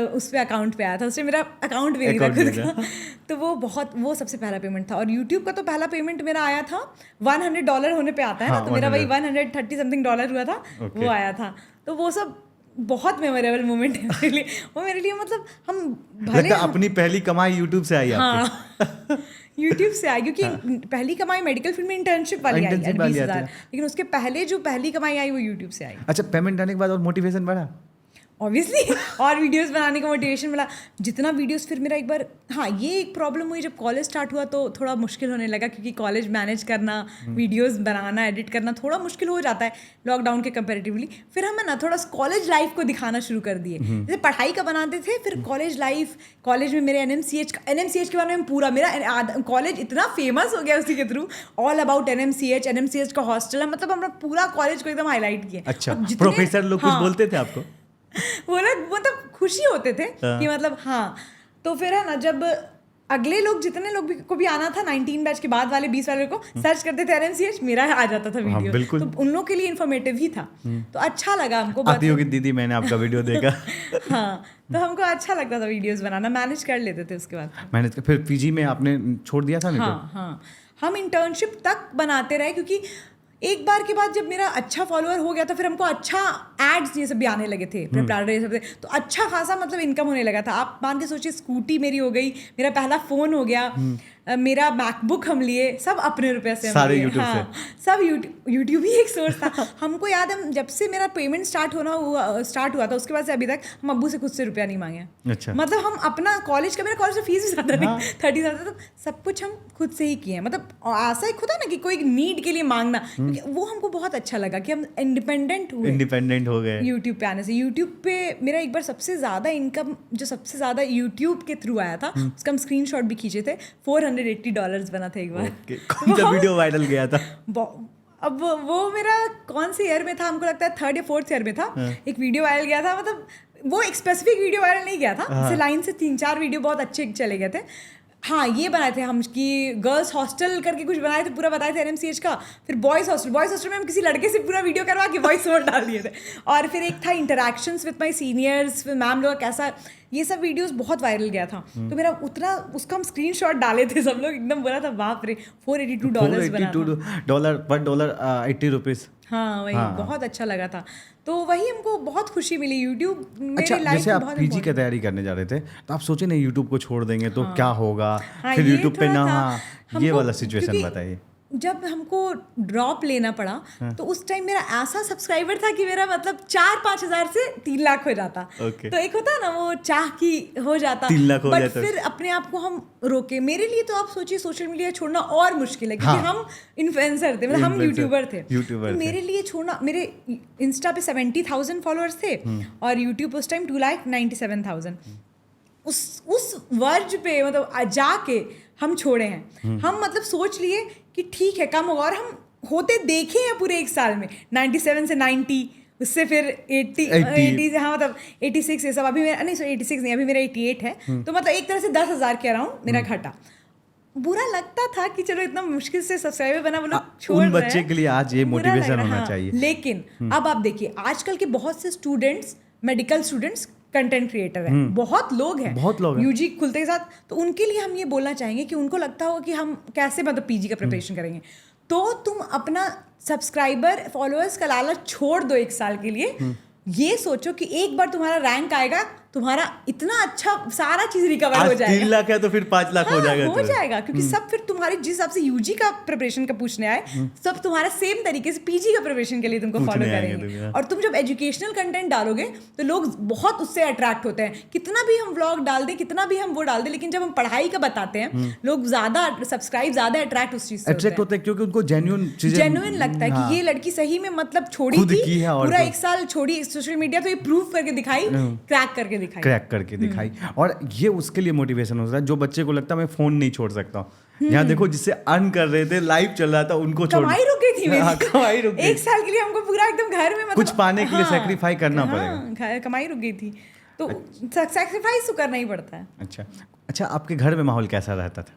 उस पे अकाउंट पे आया था, उससे मेरा अकाउंट भी नहीं था खुद का। तो वो सबसे पहला पेमेंट था। और यूट्यूब का तो पहला पेमेंट मेरा आया था $100 होने पे आता है ना, तो मेरा वही $130 समथिंग हुआ था, वो आया था। तो वो सब बहुत मेमोरेबल मोमेंट है मेरे लिए। वो मेरे लिए मतलब हम भले लगता है अपनी पहली कमाई यूट्यूब से आई आपकी। हाँ यूट्यूब से आई, क्योंकि पहली कमाई मेडिकल फील्ड में इंटर्नशिप वाली आई Internship वाली 20,000, आती है। लेकिन उसके पहले जो पहली कमाई आई वो यूट्यूब से आई अच्छा, पेमेंट आने के बाद और मोटिवेशन बढ़ा? ऑब्वियसली। और वीडियोस बनाने का मोटिवेशन मिला, जितना वीडियोस फिर मेरा एक बार, हाँ ये एक प्रॉब्लम हुई जब कॉलेज स्टार्ट हुआ तो थोड़ा मुश्किल होने लगा, क्योंकि कॉलेज मैनेज करना, वीडियोस बनाना, एडिट करना थोड़ा मुश्किल हो जाता है लॉकडाउन के कंपेरेटिवली। फिर हम ना थोड़ा कॉलेज लाइफ को दिखाना शुरू कर दिए, जैसे पढ़ाई का बनाते थे, फिर कॉलेज लाइफ, कॉलेज में मेरे NMCH के बारे में पूरा मेरा कॉलेज इतना फेमस हो गया उसी के थ्रू, ऑल अबाउट NMCH का हॉस्टल है, मतलब हमने पूरा कॉलेज को एकदम हाईलाइट किया। अच्छा, प्रोफेसर लोग कुछ बोलते थे आपको? वो लोग मतलब खुशी होते थे कि मतलब हाँ। तो फिर है ना, जब अगले लोग जितने लोग भी को भी आना था 19 बैच के बाद वाले 20 वाले को सर्च करते थे NMCH, मेरा आ जाता था वीडियो। बिल्कुल। तो उन लोग के लिए इन्फॉर्मेटिव ही था, तो अच्छा लगा हमको। आती होगी दीदी मैंने आपका वीडियो देखा। हाँ, तो हमको अच्छा लगता था वीडियोस बनाना, मैनेज कर लेते थे उसके बाद। मैंने फिर PG में आपने छोड़ दिया था? हाँ हाँ, हम इंटर्नशिप तक बनाते रहे, क्योंकि एक बार के बाद जब मेरा अच्छा फॉलोअर हो गया था, फिर हमको अच्छा एड्स ये सब भी आने लगे थे, प्लाटर ये सब थे, तो अच्छा खासा मतलब इनकम होने लगा था। आप मान के सोचिए, स्कूटी मेरी हो गई, मेरा पहला फ़ोन हो गया, मेरा मैकबुक हम लिए, सब अपने रुपए से सारे लिए। यूट्यूब हाँ, सब यूट्यूब ही एक सोर्स था। हमको याद है जब से मेरा पेमेंट स्टार्ट हुआ था, उसके बाद से अभी तक हम अब्बू से खुद से रुपया नहीं मांगे। अच्छा। मतलब हम अपना कॉलेज का, मेरा कॉलेज से फीस भी ज़्यादा नहीं, 30,000, तो सब कुछ हम खुद से ही किए हैं। मतलब ऐसा एक होता है ना कि कोई नीड के लिए मांगना, क्योंकि वो हमको बहुत अच्छा लगा कि हम इंडिपेंडेंट हो गए यूट्यूब पे आने से। यूट्यूब पे मेरा एक बार सबसे ज़्यादा इनकम, जो सबसे ज़्यादा यूट्यूब के थ्रू आया था, उसका हम स्क्रीनशॉट भी खींचे थे, $480 बना था एक बार। कौन सा वीडियो वायरल गया था? अब वो मेरा कौन से ईयर में था, हमको लगता है 3rd या 4th ईयर में था। एक वीडियो वायरल गया था, मतलब वो एक स्पेसिफिक वीडियो वायरल नहीं गया था, जैसे लाइन से 3-4 वीडियो बहुत अच्छे चले गए थे। हाँ, ये बनाए थे हम कि गर्ल्स हॉस्टल करके कुछ बनाए थे, पूरा बताए थे NMCH का। फिर बॉयज़ हॉस्टल में हम किसी लड़के से पूरा वीडियो करवा के वॉइस ओवर डाल दिए थे। और फिर एक था इंटरेक्शंस विद माय सीनियर्स, फिर मैम लोग कैसा, ये सब वीडियोस बहुत वायरल गया था। तो मेरा उतना, उसका हम स्क्रीनशॉट डाले थे, सब लोग एकदम बोला था बाप रे, $482 बना था। $1 $80। हाँ वही, बहुत अच्छा लगा था। तो वही हमको बहुत खुशी मिली यूट्यूब मेरी अच्छा, लाइफ जैसे में आप बहुत PG की तैयारी करने जा रहे थे, तो आप सोचे नहीं यूट्यूब को छोड़ देंगे तो क्या होगा? हाँ, फिर ये यूट्यूब पे थोड़ा ना, था। हाँ, ये हमको- वाला सिचुएशन क्योंकि बताइए। जब हमको ड्रॉप लेना पड़ा, तो उस टाइम मेरा ऐसा सब्सक्राइबर था कि मेरा मतलब 4-5 हज़ार से 3 लाख हो जाता। Okay. तो एक होता है ना वो चाह की हो जाता, 3 लाख हो बट जाता। फिर अपने आप को हम रोके। मेरे लिए तो आप सोचिए सोशल मीडिया छोड़ना और मुश्किल है, क्योंकि हम इन्फ्लुएंसर थे, मतलब हम Influencer, यूट्यूबर थे। यूट्यूबर तो थे। मेरे लिए छोड़ना, मेरे इंस्टा पे 70,000 फॉलोअर्स थे, और यूट्यूब उस टाइम 2,97,000। उस वर्ज पे मतलब जाके हम छोड़े हैं। हम मतलब सोच लिए कि ठीक है कम होगा, और हम होते देखे हैं पूरे एक साल में 97 से 90, उससे फिर 80 से, हाँ मतलब 86 ये सब। अभी मेरा नहीं, 86 नहीं, अभी मेरा 88 है। तो मतलब एक तरह से 10,000 के अराउंड मेरा घटा। बुरा लगता था कि चलो इतना मुश्किल से सब्सक्राइबर बना, वो लोग छोड़ उन रहे बच्चे हैं। के लिए आज ये बुरा लग मोटिवेशन रहा है, होना हाँ। चाहिए। लेकिन अब आप देखिए, आजकल के बहुत से students, medical students content creator हैं, बहुत लोग हैं यूजी खुलते के साथ। तो उनके लिए हम ये बोलना चाहेंगे कि उनको लगता हो कि हम कैसे मतलब PG का प्रिपरेशन करेंगे, तो तुम अपना सब्सक्राइबर फॉलोअर्स का लालच छोड़ दो एक साल के लिए। ये सोचो कि एक बार तुम्हारा रैंक आएगा, तुम्हारा इतना अच्छा सारा चीज रिकवर हो जाएगा। 3 लाख है तो फिर 5 लाख हो जाएगा। हो जाएगा, क्योंकि सब फिर तुम्हारे जिस हिसाब से यूजी का प्रिपरेशन का पूछने आए, सब तुम्हारा सेम तरीके से PG का प्रिपरेशन के लिए तुमको फॉलो करेंगे। और तुम जब एजुकेशनल कंटेंट डालोगे तो लोग बहुत उससे अट्रैक्ट होते हैं। कितना भी हम व्लॉग डाल दें, कितना भी हम वो डाल दें, लेकिन जब हम पढ़ाई का बताते हैं, लोग ज्यादा सब्सक्राइब, ज्यादा अट्रैक्ट उस चीज से होते हैं, क्योंकि उनको जेन्युइन लगता है कि ये लड़की सही में मतलब छोड़ी थी, पूरा एक साल छोड़ी सोशल मीडिया, तो ये प्रूव करके दिखाई, क्रैक करके दिखाई। और ये उसके लिए मोटिवेशन होता है जो बच्चे को लगता है मैं फोन नहीं छोड़ सकता हूँ। यहाँ देखो, जिससे अर्न कर रहे थे, लाइव चल रहा था, उनको कमाई रुक गई थी मेरी। हाँ, कमाई रुक गई। एक साल के लिए हमको पूरा एकदम घर में मतलब कुछ पाने के लिए सैक्रिफाइस करना पड़ेगा। कमाई रुक गई थी, तो सैक्रिफाइस तो करना ही पड़ता है। अच्छा, आपके घर में माहौल कैसा रहता था?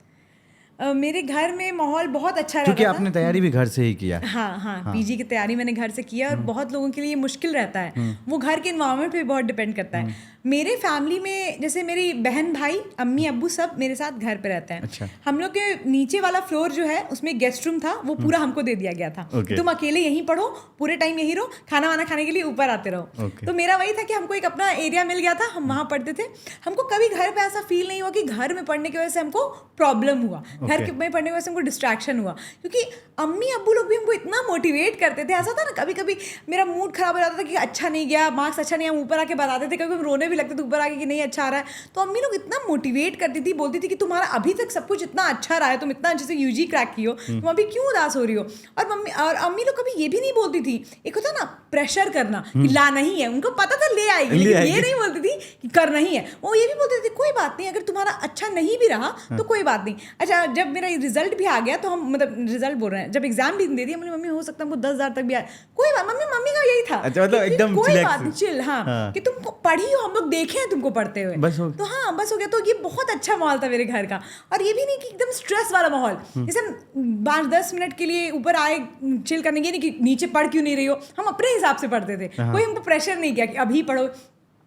मेरे घर में माहौल बहुत अच्छा क्योंकि रहता था। आपने तैयारी भी घर से ही किया। हाँ, पीजी की तैयारी मैंने घर से किया और बहुत लोगों के लिए मुश्किल रहता है, वो घर के इन्वायरमेंट पे बहुत डिपेंड करता है। मेरे फैमिली में जैसे मेरी बहन भाई अम्मी अब्बू सब मेरे साथ घर पे रहते हैं। अच्छा। हम लोग के नीचे वाला फ्लोर जो है उसमें गेस्ट रूम था, वो पूरा हमको दे दिया गया था। Okay. तुम अकेले यहीं पढ़ो, पूरे टाइम यहीं रहो, खाना वाना खाने के लिए ऊपर आते रहो। Okay. तो मेरा वही था कि हमको एक अपना एरिया मिल गया था, हम वहाँ पढ़ते थे। हमको कभी घर पे ऐसा फील नहीं हुआ कि घर में पढ़ने की वजह से हमको प्रॉब्लम हुआ, घर के में पढ़ने की वजह से हमको डिस्ट्रैक्शन हुआ, क्योंकि अम्मी अब्बू लोग भी हमको इतना मोटिवेट करते थे। ऐसा था ना, कभी कभी मेरा मूड खराब हो जाता था कि अच्छा नहीं गया, मार्क्स अच्छा नहीं आया, ऊपर आके बताते थे, कभी रोने भी लगते थे ऊपर आके कि नहीं अच्छा आ रहा है। तो अम्मी लोग इतना मोटिवेट करती थी, बोलती थी कि तुम्हारा अभी तक सब कुछ इतना अच्छा रहा है, तुम इतना अच्छे से यूजी क्रैक की हो, तुम अभी क्यों उदास हो रही हो। और अम्मी लोग कभी ये भी नहीं बोलती थी, एक होता ना प्रेशर करना कि लाना ही है, उनको पता था ले आएगी, लेकिन ये नहीं बोलती थी कि करना ही है। वो ये भी बोलते थे कोई बात नहीं, अगर तुम्हारा अच्छा नहीं भी रहा तो कोई बात नहीं। अच्छा, जब मेरा रिजल्ट भी आ गया तो हम मतलब रिजल्ट बोल रहे हैं, जब एग्जाम भी दे दिया, मेरी मम्मी हो सकता है हमको 10,000 तक भी आए, कोई बात, मम्मी का यही था। अच्छा, मतलब एकदम कोई बात नहीं, चिल। हाँ, कि तुम पढ़ी हो, हम लोग देखे हैं तुमको पढ़ते हुए, बस तो हाँ बस हो गया। तो ये बहुत अच्छा माहौल था मेरे घर का, और ये भी नहीं कि एकदम स्ट्रेस वाला माहौल, जैसे 5-10 मिनट के लिए ऊपर आए चिल करने, ये नहीं कि नीचे पढ़ क्यों नहीं रही हो, हम अपने हिसाब से पढ़ते थे, कोई हमको प्रेशर नहीं किया कि अभी पढ़ो।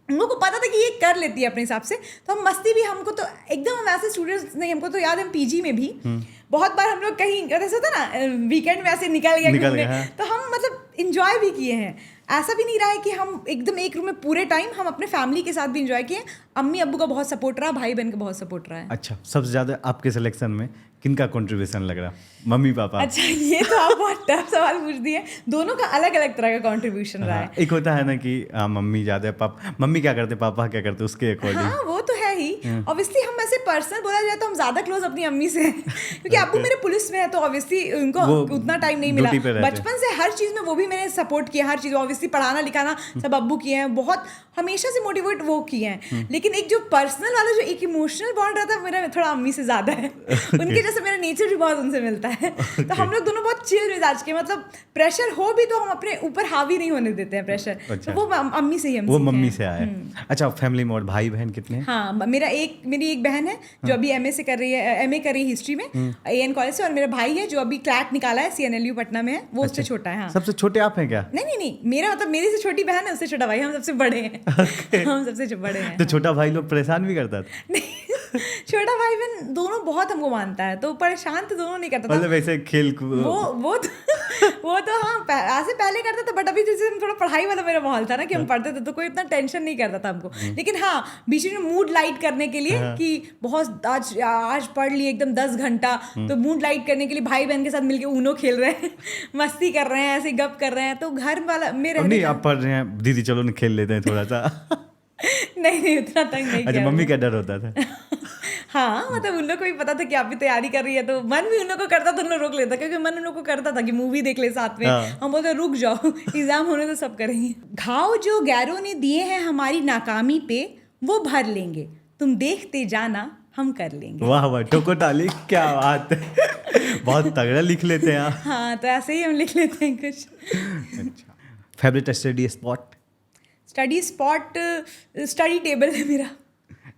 हम लोग को पता था कि ये कर लेती है अपने हिसाब से, तो हम मस्ती भी, हमको तो एकदम हम ऐसे स्टूडेंट्स नहीं, हमको तो याद है पीजी में भी बहुत बार हम लोग कहीं ऐसा होता ना वीकेंड में ऐसे निकल गया, हाँ। तो हम मतलब इंजॉय भी किए हैं। ऐसा भी नहीं रहा है कि हम एकदम एक रूम में पूरे टाइम, हम अपने फैमिली के साथ भी इंजॉय किए। अम्मी अब्बू का बहुत सपोर्ट रहा, भाई बहन का बहुत सपोर्ट रहा है। अच्छा, सबसे ज्यादा आपके सिलेक्शन में किनका कंट्रीब्यूशन लग रहा, मम्मी पापा? अच्छा, ये तो आप बहुत टफ सवाल पूछ दिए। दोनों का अलग अलग तरह का कंट्रीब्यूशन रहा है। एक होता है ना कि मम्मी ज्यादा, पापा, मम्मी क्या करते, पापा क्या करते, उसके अकॉर्डिंग। हाँ, वो तो है ही। ऑब्वियसली हम ऐसे पर्सनल बोला जाए तो हम ज्यादा क्लोज अपनी अम्मी से हैं, क्योंकि अब्बू मेरे पुलिस में है, तो ऑब्वियसली उनको उतना टाइम नहीं मिला। बचपन से हर चीज में वो भी मैंने सपोर्ट किया, हर चीज ऑब्वियसली पढ़ाना लिखाना सब अब्बू किए हैं, बहुत हमेशा से मोटिवेट वो किए हैं। लेकिन एक जो पर्सनल वाला जो एक इमोशनल बॉन्ड रहता है, मेरा थोड़ा अम्मी से ज्यादा है। उनके जैसे मेरा नेचर भी बहुत उनसे मिलता है। तो हम लोग दोनों बहुत चिल मिजाज के, मतलब प्रेशर हो भी तो हम अपने ऊपर हावी नहीं होने देते हैं प्रेशर। अच्छा। तो वो अम्मी से ही हम वो सीखे मम्मी हैं। से आया। अच्छा, फैमिली में और भाई बहन कितने हैं? हाँ, मेरी एक बहन है जो अभी एमए कर रही है हिस्ट्री में एएन कॉलेज से, और मेरा भाई है जो अभी क्लैट निकाला है सीएनएलयू पटना में है, वो उससे छोटा है। हाँ, सबसे छोटे आप हैं क्या? नहीं, मेरा मतलब मेरे से छोटी बहन है, उससे छोटा भाई, हम सबसे बड़े हैं। हम सबसे बड़े हैं। तो छोटा भाई लोग परेशान भी करता था? नहीं, छोटा भाई बहन दोनों बहुत हमको मानता है, तो परेशान तो दोनों नहीं करता था। मतलब ऐसे खेल वो तो हाँ ऐसे पहले करता था, बट अभी जैसे थोड़ा पढ़ाई वाला मेरा माहौल था ना कि हम पढ़ते थे, तो कोई इतना टेंशन नहीं करता था हमको। लेकिन हाँ, बीच में मूड लाइट करने के लिए कि बहुत आज पढ़ लिए एकदम 10 घंटा, तो मूड लाइट करने के लिए भाई बहन के साथ मिलके ऊनो खेल रहे हैं, मस्ती कर रहे हैं, ऐसे गप कर रहे हैं, तो घर वाला मेरे नहीं, आप पढ़ रहे हैं, दीदी चलो ना खेल लेते हैं थोड़ा सा। नहीं, उतना तक नहीं। अच्छा, मम्मी का डर होता था? हाँ, मतलब उन लोग को भी पता था कि आप भी तैयारी कर रही है, तो मन भी उन लोग को करता था, उन लोग रोक लेता, क्योंकि मन उन लोग को करता था कि मूवी देख ले साथ में। हम बोलते रुक जाओ, एग्जाम होने तो सब करेंगे। घाव जो गैरों ने दिए हैं हमारी नाकामी पे, वो भर लेंगे, तुम देखते जाना, हम कर लेंगे। वाह वाह, ठोको ताली, क्या बात है। बहुत तगड़ा लिख लेते हैं आप। हाँ, तो ऐसे ही हम लिख लेते हैं कुछ। अच्छा, favourite study spot? Study spot study table है मेरा।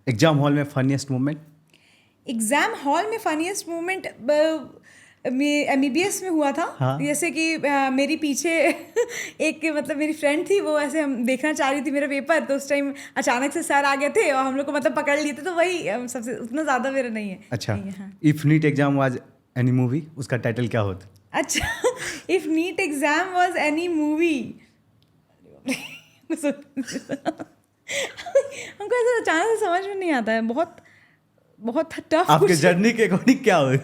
एग्जाम हॉल में फनीएस्ट मोमेंट? एग्जाम हॉल में फनीएस्ट मोमेंट एमबीबीएस में हुआ था। हाँ। जैसे कि मेरी पीछे एक मतलब मेरी फ्रेंड थी, वो ऐसे हम देखना चाह रही थी मेरा पेपर, तो उस टाइम अचानक से सर आ गए थे और हम लोग को मतलब पकड़ लिए थे, तो वही सबसे उतना ज़्यादा मेरा नहीं है। अच्छा, हाँ। If NEET exam was any movie, उसका टाइटल क्या होता? अच्छा, if NEET exam was any movie, हमको ऐसा अचानक से समझ में नहीं आता है, बहुत टफ। आपके जर्नी के अकॉर्डिंग क्या हो?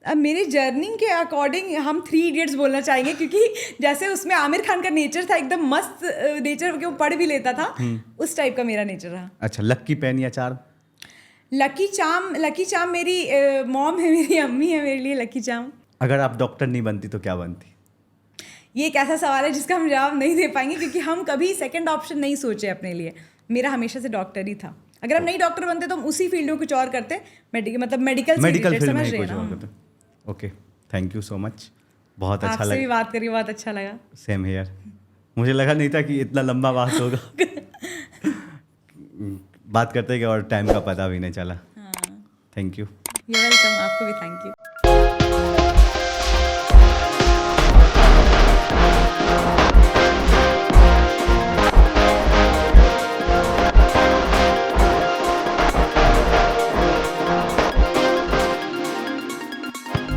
अब मेरी जर्नी के अकॉर्डिंग हम 3 इडियट्स बोलना चाहेंगे, क्योंकि जैसे उसमें आमिर खान का नेचर था, एकदम मस्त नेचर के वो पढ़ भी लेता था, उस टाइप का मेरा नेचर रहा। अच्छा, लक्की पेन या चार्म? लकी चाम मेरी मॉम है, मेरी अम्मी है मेरे लिए लकी चाम। अगर आप डॉक्टर नहीं बनती तो क्या बनती? ये एक ऐसा सवाल है जिसका हम जवाब नहीं दे पाएंगे, क्योंकि हम कभी सेकंड ऑप्शन नहीं सोचे अपने लिए। मेरा हमेशा से डॉक्टर ही था। अगर हम नहीं डॉक्टर बनते तो हम उसी फील्ड में कुछ और करते, मतलब मेडिकल फील्ड समझ में रहे कुछ हैं और ना। करते। Okay, thank you so much, बहुत अच्छा आपसे भी लगा। बात करके बहुत अच्छा लगा। सेम हियर, मुझे लगा नहीं था कि इतना लंबा बात होगा। बात करते गए और टाइम का पता भी नहीं चला। Thank you. यू वेलकम, आपको भी थैंक यू।